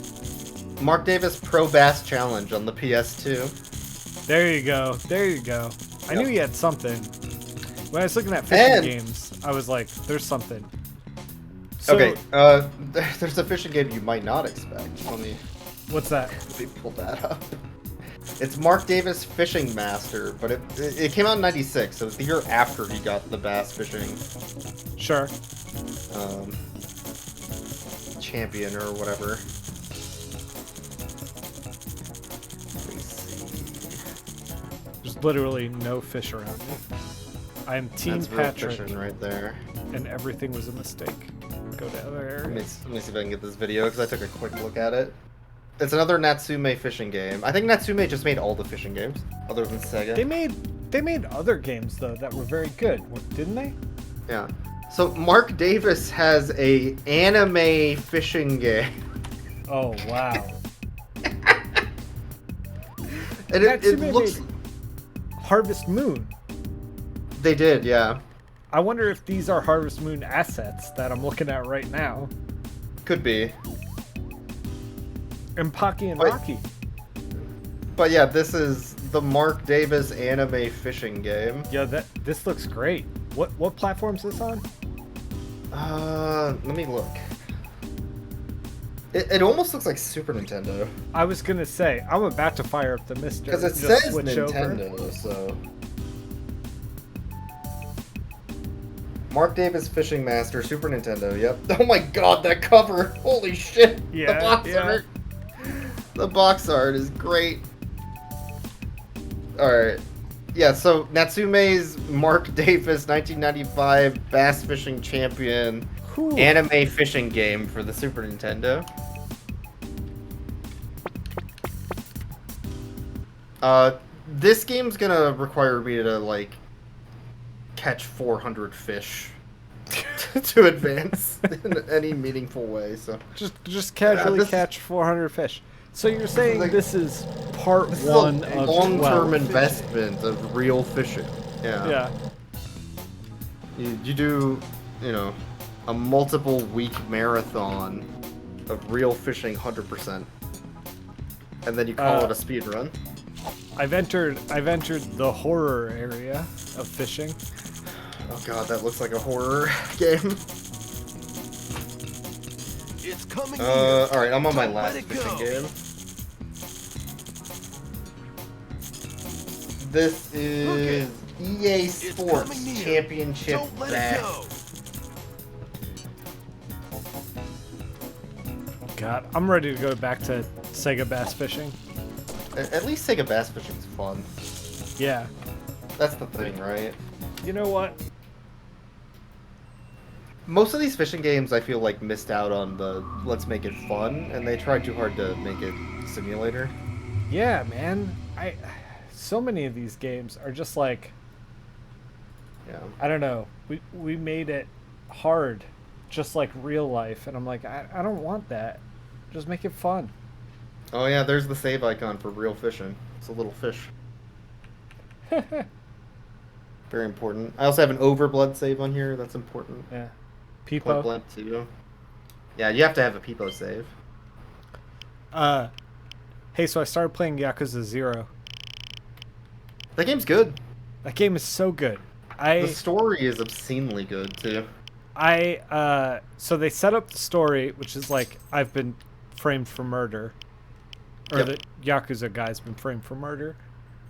Mark Davis Pro Bass Challenge on the PS2. There you go. There you go. I knew Yep. he had something. When I was looking at fishing And- games, I was like, there's something. So, Okay, there's a fishing game you might not expect. what's that? Let me pull that up. It's Mark Davis Fishing Master, but it came out in '96, so it was the year after he got the bass fishing Sure. champion or whatever. Let me see. There's literally no fish around me. I'm Team That's real Patrick, fishing right there. and everything was a mistake. Go to other Let me areas. see if I can get this video because I took a quick look at it. It's another Natsume fishing game. I think Natsume just made all the fishing games, other than Sega. They made other games though that were very good, didn't they? Yeah. So Mark Davis has a anime fishing game. Oh wow. And it Natsume looks... made Harvest Moon. They did, yeah. I wonder if these are Harvest Moon assets that I'm looking at right now. Could be. And Pocky and Wait. Rocky. But yeah, this is the Mark Davis anime fishing game. Yeah, this looks great. What platform's this on? Let me look. It almost looks like Super Nintendo. I was gonna say I'm about to fire up the Mister. Because it just says switch Nintendo, so... Mark Davis Fishing Master, Super Nintendo, yep. Oh my god, that cover! Holy shit! Yeah, the box yeah. art! The box art is great. Alright. Yeah, so Natsume's Mark Davis 1995 Bass Fishing Champion Cool. anime fishing game for the Super Nintendo. This game's gonna require me to, like, catch 400 fish to advance in any meaningful way, so... Just casually this- catch 400 fish. So you're saying like- this is part This one is a of long-term 12. investment of real fishing. Yeah. Yeah. You do, you know, a multiple week marathon of real fishing 100%. And then you call it a speed run. I've entered the horror area of fishing. Oh god, that looks like a horror game. It's coming Alright, I'm on my Don't let last it fishing go. game. This is EA Sports coming near. Championship Don't let it Bass. go. God, I'm ready to go back to Sega Bass Fishing. At least Sega bass fishing's fun. Yeah. That's the thing, right? You know what? Most of these fishing games, I feel like, missed out on the let's make it fun, and they tried too hard to make it simulator. Yeah, man. So many of these games are just like, Yeah. I don't know. We made it hard, just like real life, and I'm like, I don't want that. Just make it fun. Oh yeah, there's the save icon for real fishing. It's a little fish. Very important. I also have an overblood save on here. That's important. Yeah. Point Peepo. blank too. Yeah, you have to have a Peepo save. Hey, so I started playing Yakuza 0. That game's good. That game is so good. The story is obscenely good too. So they set up the story, which is like, I've been framed for murder. Or Yep. the Yakuza guy's been framed for murder.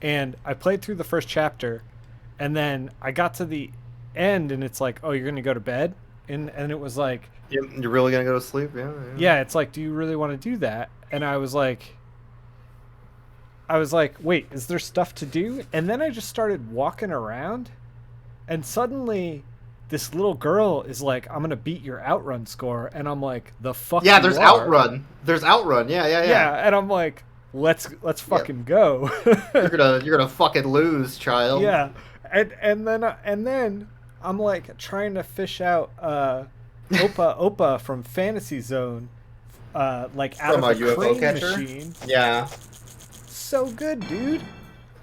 And I played through the first chapter, and then I got to the end, and it's like, oh, you're going to go to bed? And it was like... You're really gonna go to sleep? Yeah. Yeah, it's like, do you really want to do that? And I was like, wait, is there stuff to do? And then I just started walking around, and suddenly this little girl is like, I'm going to beat your outrun score. And I'm like, the fuck Yeah, you there's are? outrun. There's outrun. Yeah. Yeah, and I'm like, let's fucking go. You're gonna fucking lose, child. Yeah. And then I'm like trying to fish out Opa from Fantasy Zone, like out From of a a UFO crane catcher? machine. Yeah. So good, dude.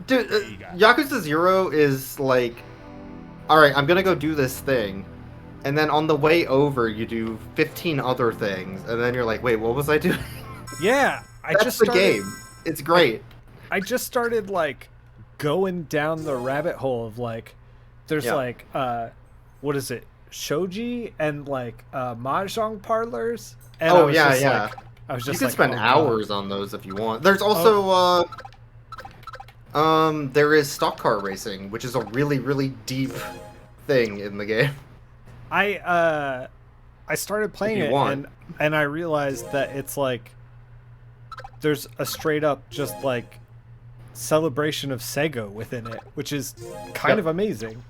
Dude, Yakuza 0 is like, alright, I'm gonna go do this thing. And then on the way over, you do 15 other things. And then you're like, wait, what was I doing? Yeah, That's the game. It's great. I just started like going down the rabbit hole of like, there's Yeah. like, what is it, shoji and like mahjong parlors. And I Oh, was yeah, just yeah. Like, I was You just can like, spend oh, God. hours on those if you want. There's also, there is stock car racing, which is a really, really deep thing in the game. I started playing If you it want. and I realized that it's like there's a straight up just like celebration of Sega within it, which is kind Yep. of amazing.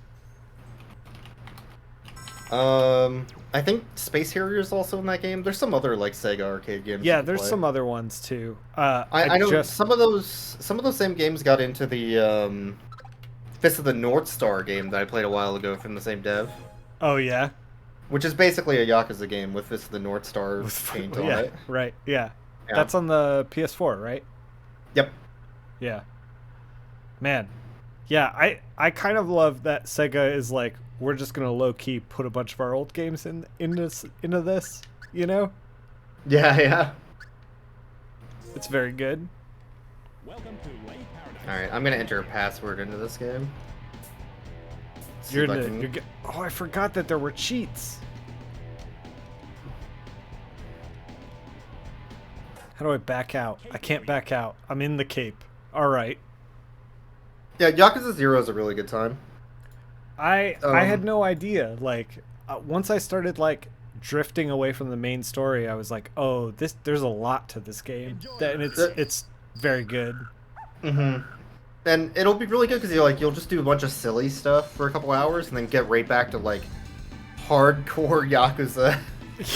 I think Space Harrier is also in that game. There's some other like Sega arcade games. Yeah, you can there's play. some other ones too. I know just some of those same games got into the Fist of the North Star game that I played a while ago from the same dev, Oh yeah. which is basically a Yakuza game with Fist of the North Star paint on Yeah, it. right. Yeah. Yeah. That's on the PS4, right? Yep. Yeah. Man. Yeah, I kind of love that Sega is like, we're just gonna low key put a bunch of our old games into this, you know? Yeah. It's very good. Welcome to Lake Paradise. All right, I'm gonna enter a password into this game. See You're if I the can- you're, oh, I forgot that there were cheats. How do I back out? I can't back out. I'm in the cape. All right. Yeah, Yakuza 0 is a really good time. I had no idea. Like once I started like drifting away from the main story, I was like, oh, there's a lot to this game. And it's very good. Mm-hmm. And it'll be really good because you'll just do a bunch of silly stuff for a couple hours and then get right back to like hardcore Yakuza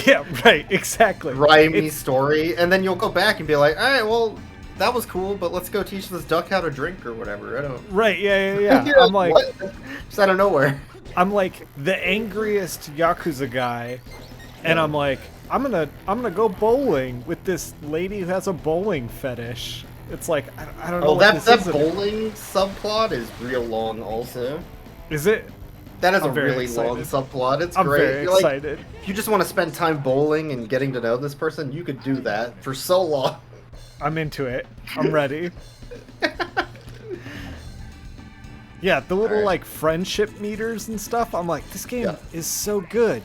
Yeah, right. Exactly. grimy It's- story, and then you'll go back and be like, all right, well, that was cool, but let's go teach this duck how to drink or whatever. I don't. Right. Yeah. You're I'm like, what? Just out of nowhere. I'm like the angriest Yakuza guy, and I'm like, I'm gonna go bowling with this lady who has a bowling fetish. It's like I don't know. Oh, what that this is. bowling subplot is real long. Also, Is it? that is I'm a very really long excited. subplot. It's I'm great. very You're like, excited. if you just want to spend time bowling and getting to know this person, you could do that for so long. I'm into it. I'm ready. Yeah, the little Alright. like friendship meters and stuff. I'm like, this game Yeah. is so good.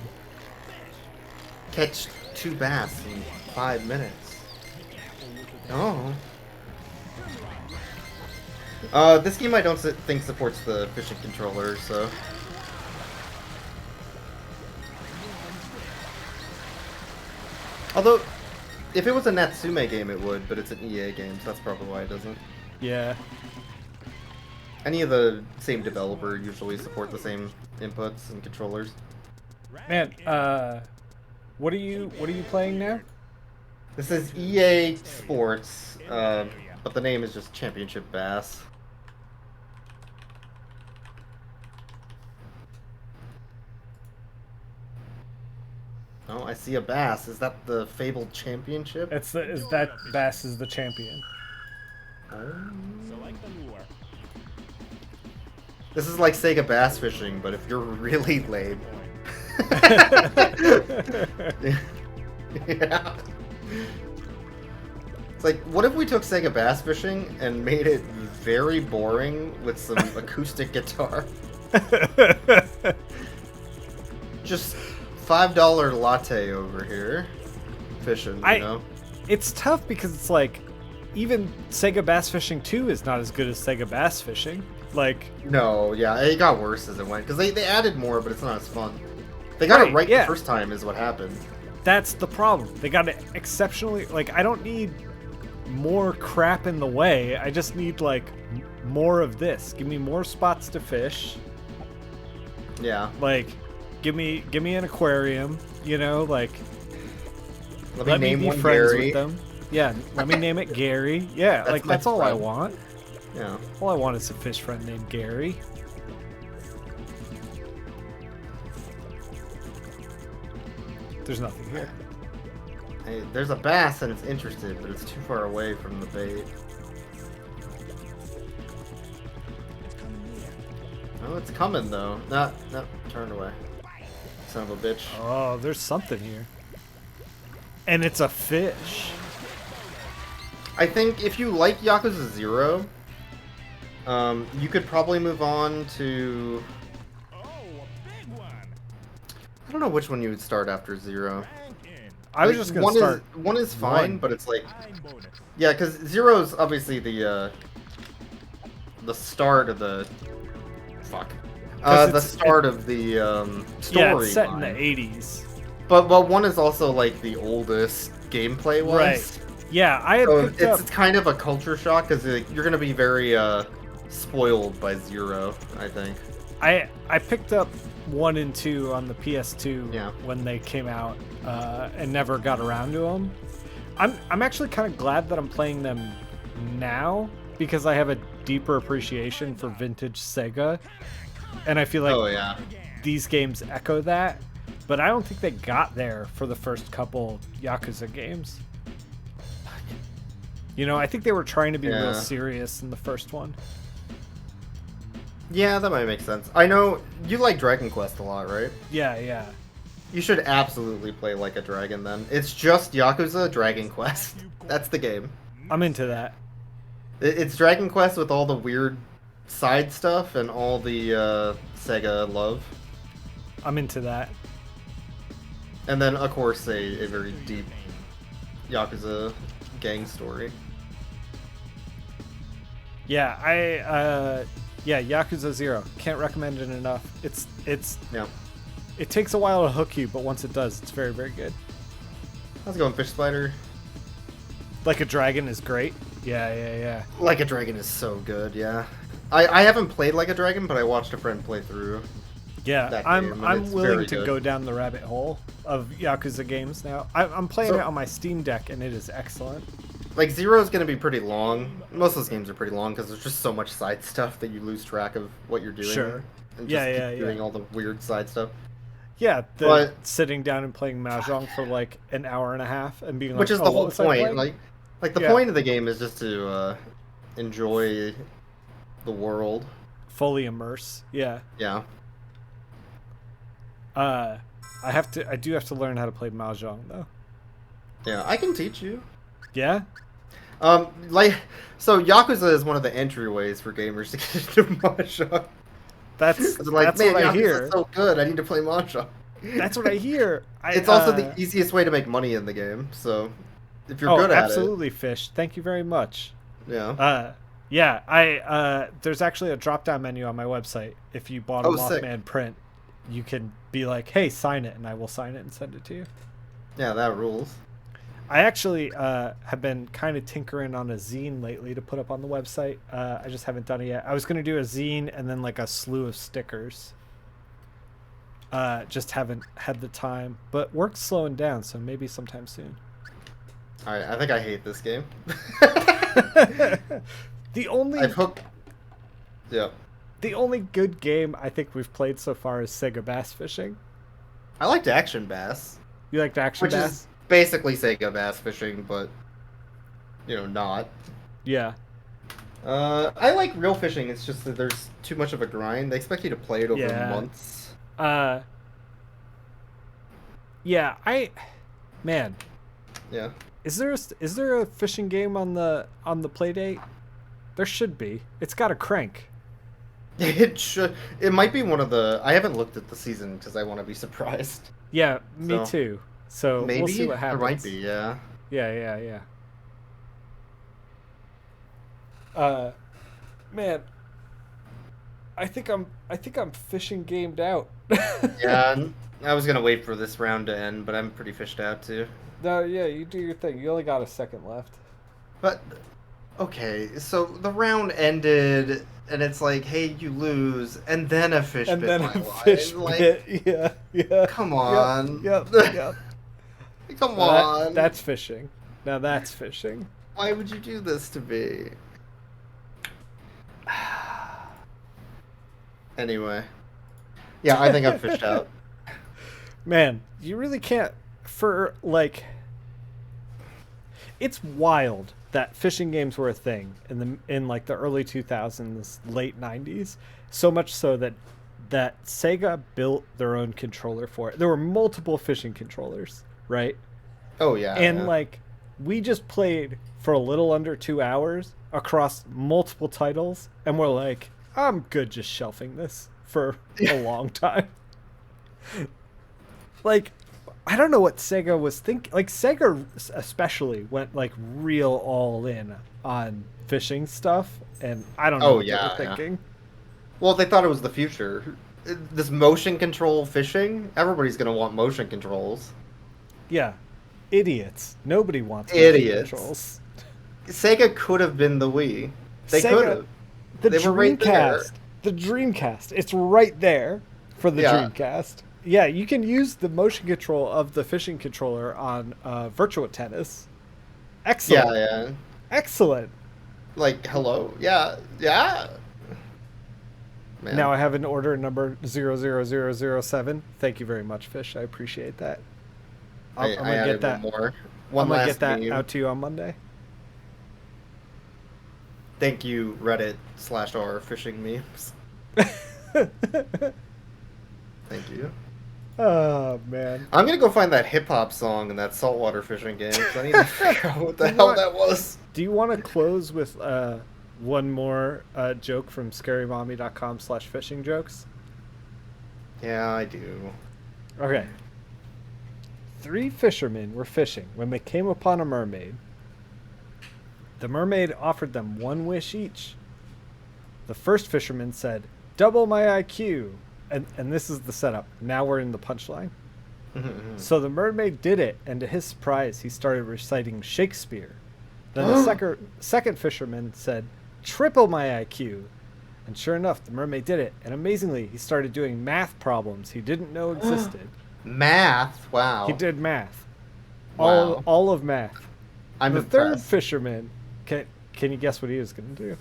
Catch 2 bass in 5 minutes. Oh. This game I don't think supports the fishing controller, so. Although, if it was a Natsume game, it would, but it's an EA game, so that's probably why it doesn't. Yeah. Any of the same developer usually support the same inputs and controllers. Man, what are you playing now? This is EA Sports, but the name is just Championship Bass. Oh, I see a bass. Is that the fabled championship? Is that Bass is the champion? Select the lure. This is like Sega Bass Fishing, but if you're really lame. Yeah. It's like, what if we took Sega Bass Fishing and made it very boring with some acoustic guitar? Just $5 latte over here. Fishing, you know? It's tough because it's like, even Sega Bass Fishing 2 is not as good as Sega Bass Fishing. Like, no, yeah, it got worse as it went. Because they added more, but it's not as fun. They got it right the first time is what happened. That's the problem. They got it exceptionally... Like, I don't need more crap in the way. I just need, like, more of this. Give me more spots to fish. Yeah. Like, give me an aquarium, you know? Like, let me be friends Gary. with them. Yeah, let me name it Gary. Yeah, that's all I want. Yeah. All I want is a fish friend named Gary. There's nothing here. Hey, there's a bass and it's interested, but it's too far away from the bait. Oh, it's coming though. No, turn away. Son of a bitch. Oh, there's something here. And it's a fish. I think if you like Yakuza 0, you could probably move on to... Oh, a big one. I don't know which one you would start after 0. I was just gonna start. One is fine, one. but it's like... Yeah, because 0 is obviously the start of the... Fuck. The start of the story. Yeah, it's set in the 80s. But 1 is also like the oldest gameplay-wise. Right. Yeah, I had So picked up... it's kind of a culture shock because you're gonna be very spoiled by 0, I think. I picked up 1 and 2 on the PS2 when they came out, and never got around to them. I'm actually kind of glad that I'm playing them now because I have a deeper appreciation for vintage Sega, and I feel like these games echo that. But I don't think they got there for the first couple Yakuza games. You know, I think they were trying to be real serious in the first one. Yeah, that might make sense. I know you like Dragon Quest a lot, right? Yeah, yeah. You should absolutely play Like a Dragon then. It's just Yakuza Dragon Quest. That's the game. I'm into that. It's Dragon Quest with all the weird side stuff and all the Sega love. I'm into that. And then, of course, a very deep Yakuza gang story. Yeah, Yakuza 0. Can't recommend it enough. It takes a while to hook you, but once it does, it's very, very good. How's it going, Fish Spider? Like a Dragon is great. Yeah. Like a Dragon is so good, yeah. I haven't played Like a Dragon, but I watched a friend play through. Yeah, I'm willing to go down the rabbit hole of Yakuza games now. I'm playing it on my Steam Deck, and it is excellent. Like, 0 is going to be pretty long. Most of those games are pretty long because there's just so much side stuff that you lose track of what you're doing. Sure. And just keep doing all the weird side stuff. Yeah, sitting down and playing Mahjong for like an hour and a half and being like, which is the whole point. Like the point of the game is just to enjoy the world. Fully immerse. Yeah. Yeah. I do have to learn how to play Mahjong though. Yeah, I can teach you. Yeah? So Yakuza is one of the entryways for gamers to get into Mahjong. That's like, that's what I hear. Yakuza's so good, I need to play Mahjong. That's what I hear. It's also the easiest way to make money in the game, so if you're good at it. Absolutely, Fish. Thank you very much. Yeah. There's actually a drop-down menu on my website. If you bought a Mothman print, you can be like, hey, sign it, and I will sign it and send it to you. Yeah, that rules. I actually have been kind of tinkering on a zine lately to put up on the website. I just haven't done it yet. I was going to do a zine and then like a slew of stickers. Just haven't had the time, but work's slowing down, so maybe sometime soon. All right, I think I hate this game. The only I've hooked. Yep. the only good game I think we've played so far is Sega Bass Fishing. I liked Action Bass, You liked Action which Bass? is basically Sega Bass Fishing, but not. Yeah. I like Real Fishing. It's just that there's too much of a grind. They expect you to play it over Yeah. months. Yeah, man, Yeah. is there a fishing game on the Playdate? There should be. It's got a crank. It should. It might be one of the. I haven't looked at the season because I want to be surprised. Yeah, me So, too. So Maybe we'll see what happens. There might be. Yeah. Yeah. Man, I think I'm fishing gamed out. Yeah. I was gonna wait for this round to end, but I'm pretty fished out too. No, yeah, you do your thing. You only got a second left. But okay, so the round ended, and it's like, hey, you lose, and then a fish And bit then my a line. fish Like, bit. Yeah. come on. Yep. Come Now on. that's fishing. Now that's fishing. Why would you do this to me? Anyway. Yeah, I think I'm fished out. Man, you really can't it's wild that fishing games were a thing in like the early 2000s, late 90s, so much so that Sega built their own controller for it. There were multiple fishing controllers, right? Oh, yeah. And yeah. like we just played for a little under 2 hours across multiple titles, and we're like, I'm good just shelving this for a long time. Like, I don't know what Sega was thinking. Like, Sega especially went like real all in on fishing stuff, and I don't know what they were thinking. Well, they thought it was the future. This motion control fishing, everybody's going to want motion controls. Yeah, idiots. Nobody wants Idiots. controls. Sega could have been the Wii. They Sega- could have. The They were right there. Dreamcast. The Dreamcast. It's right there for the Yeah. Dreamcast. Yeah, you can use the motion control of the fishing controller on Virtua Tennis. Excellent. Yeah. Excellent. Like, hello? Yeah. Man. Now I have an order number 00007. Thank you very much, Fish. I appreciate that. I'm I gonna added get that. one more. I'm One gonna last get that meme. out to you on Monday. Thank you, Reddit/r fishing memes. Thank you. Oh man. I'm gonna go find that hip hop song in that saltwater fishing game. 'Cause I need to figure out what the hell that was. Do you want to close with one more joke from scarymommy.com/fishing jokes? Yeah, I do. Okay. 3 fishermen were fishing when they came upon a mermaid. The mermaid offered them 1 wish each. The first fisherman said, "Double my IQ." And this is the setup. Now we're in the punchline. So the mermaid did it, and to his surprise, he started reciting Shakespeare. Then the second fisherman said, "Triple my IQ." And sure enough, the mermaid did it. And amazingly, he started doing math problems he didn't know existed. Math. Wow. He did math. Wow. All of math. I'm The third impressed. fisherman, can you guess what he was going to do?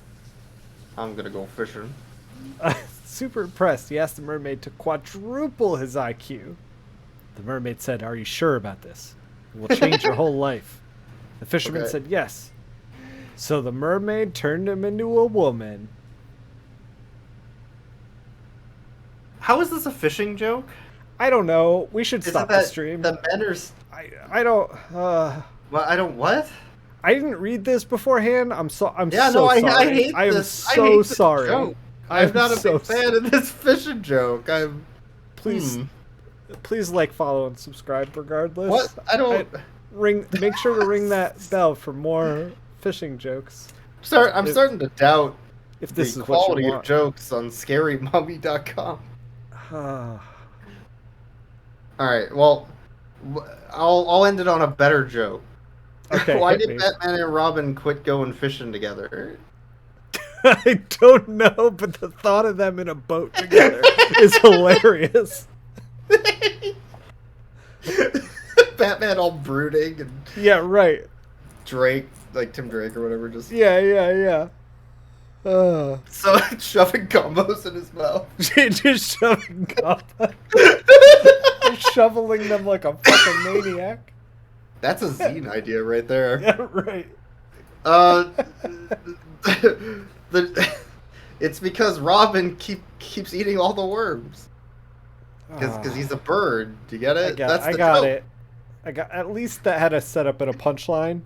I'm gonna go fishing. Super impressed, he asked the mermaid to quadruple his IQ. The mermaid said, "Are you sure about this? It will change your whole life." The fisherman Okay. said, "Yes." So the mermaid turned him into a woman. How is this a fishing joke? I don't know. We should Is stop it that the stream. the men are? I don't. Well, I don't. What? I didn't read this beforehand. I'm Yeah, so no, I sorry. hate I am this. I so hate this sorry. joke. I'm not a so big fan of this fishing joke. Please, Hmm. please like, follow, and subscribe regardless. What? I don't. Make sure to ring that bell for more fishing jokes. I'm starting to doubt If this the is what you quality of want. jokes on ScaryMommy.com. All right. Well, I'll end it on a better joke. Okay. Why hit did me. Batman and Robin quit going fishing together? I don't know, but the thought of them in a boat together is hilarious. Batman all brooding and Yeah, right. Drake, like Tim Drake or whatever, just Yeah. so shoving combos in his mouth. Just shoving combos. Shoveling them like a fucking maniac. That's a zine idea right there. Yeah, right. It's because Robin keeps eating all the worms. Because he's a bird. Do you get it? I got it. At least that had a setup and a punchline.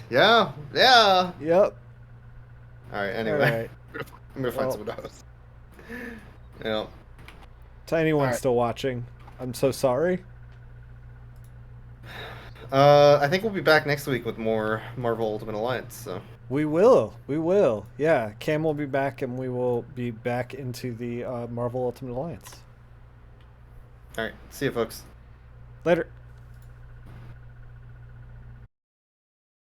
Yeah. Yep. Alright, anyway. Alright. I'm gonna find someone else. Yeah. To anyone Alright. still watching, I'm so sorry. I think we'll be back next week with more Marvel Ultimate Alliance, so. We will. Yeah, Cam will be back, and we will be back into the Marvel Ultimate Alliance. Alright, see you folks. Later.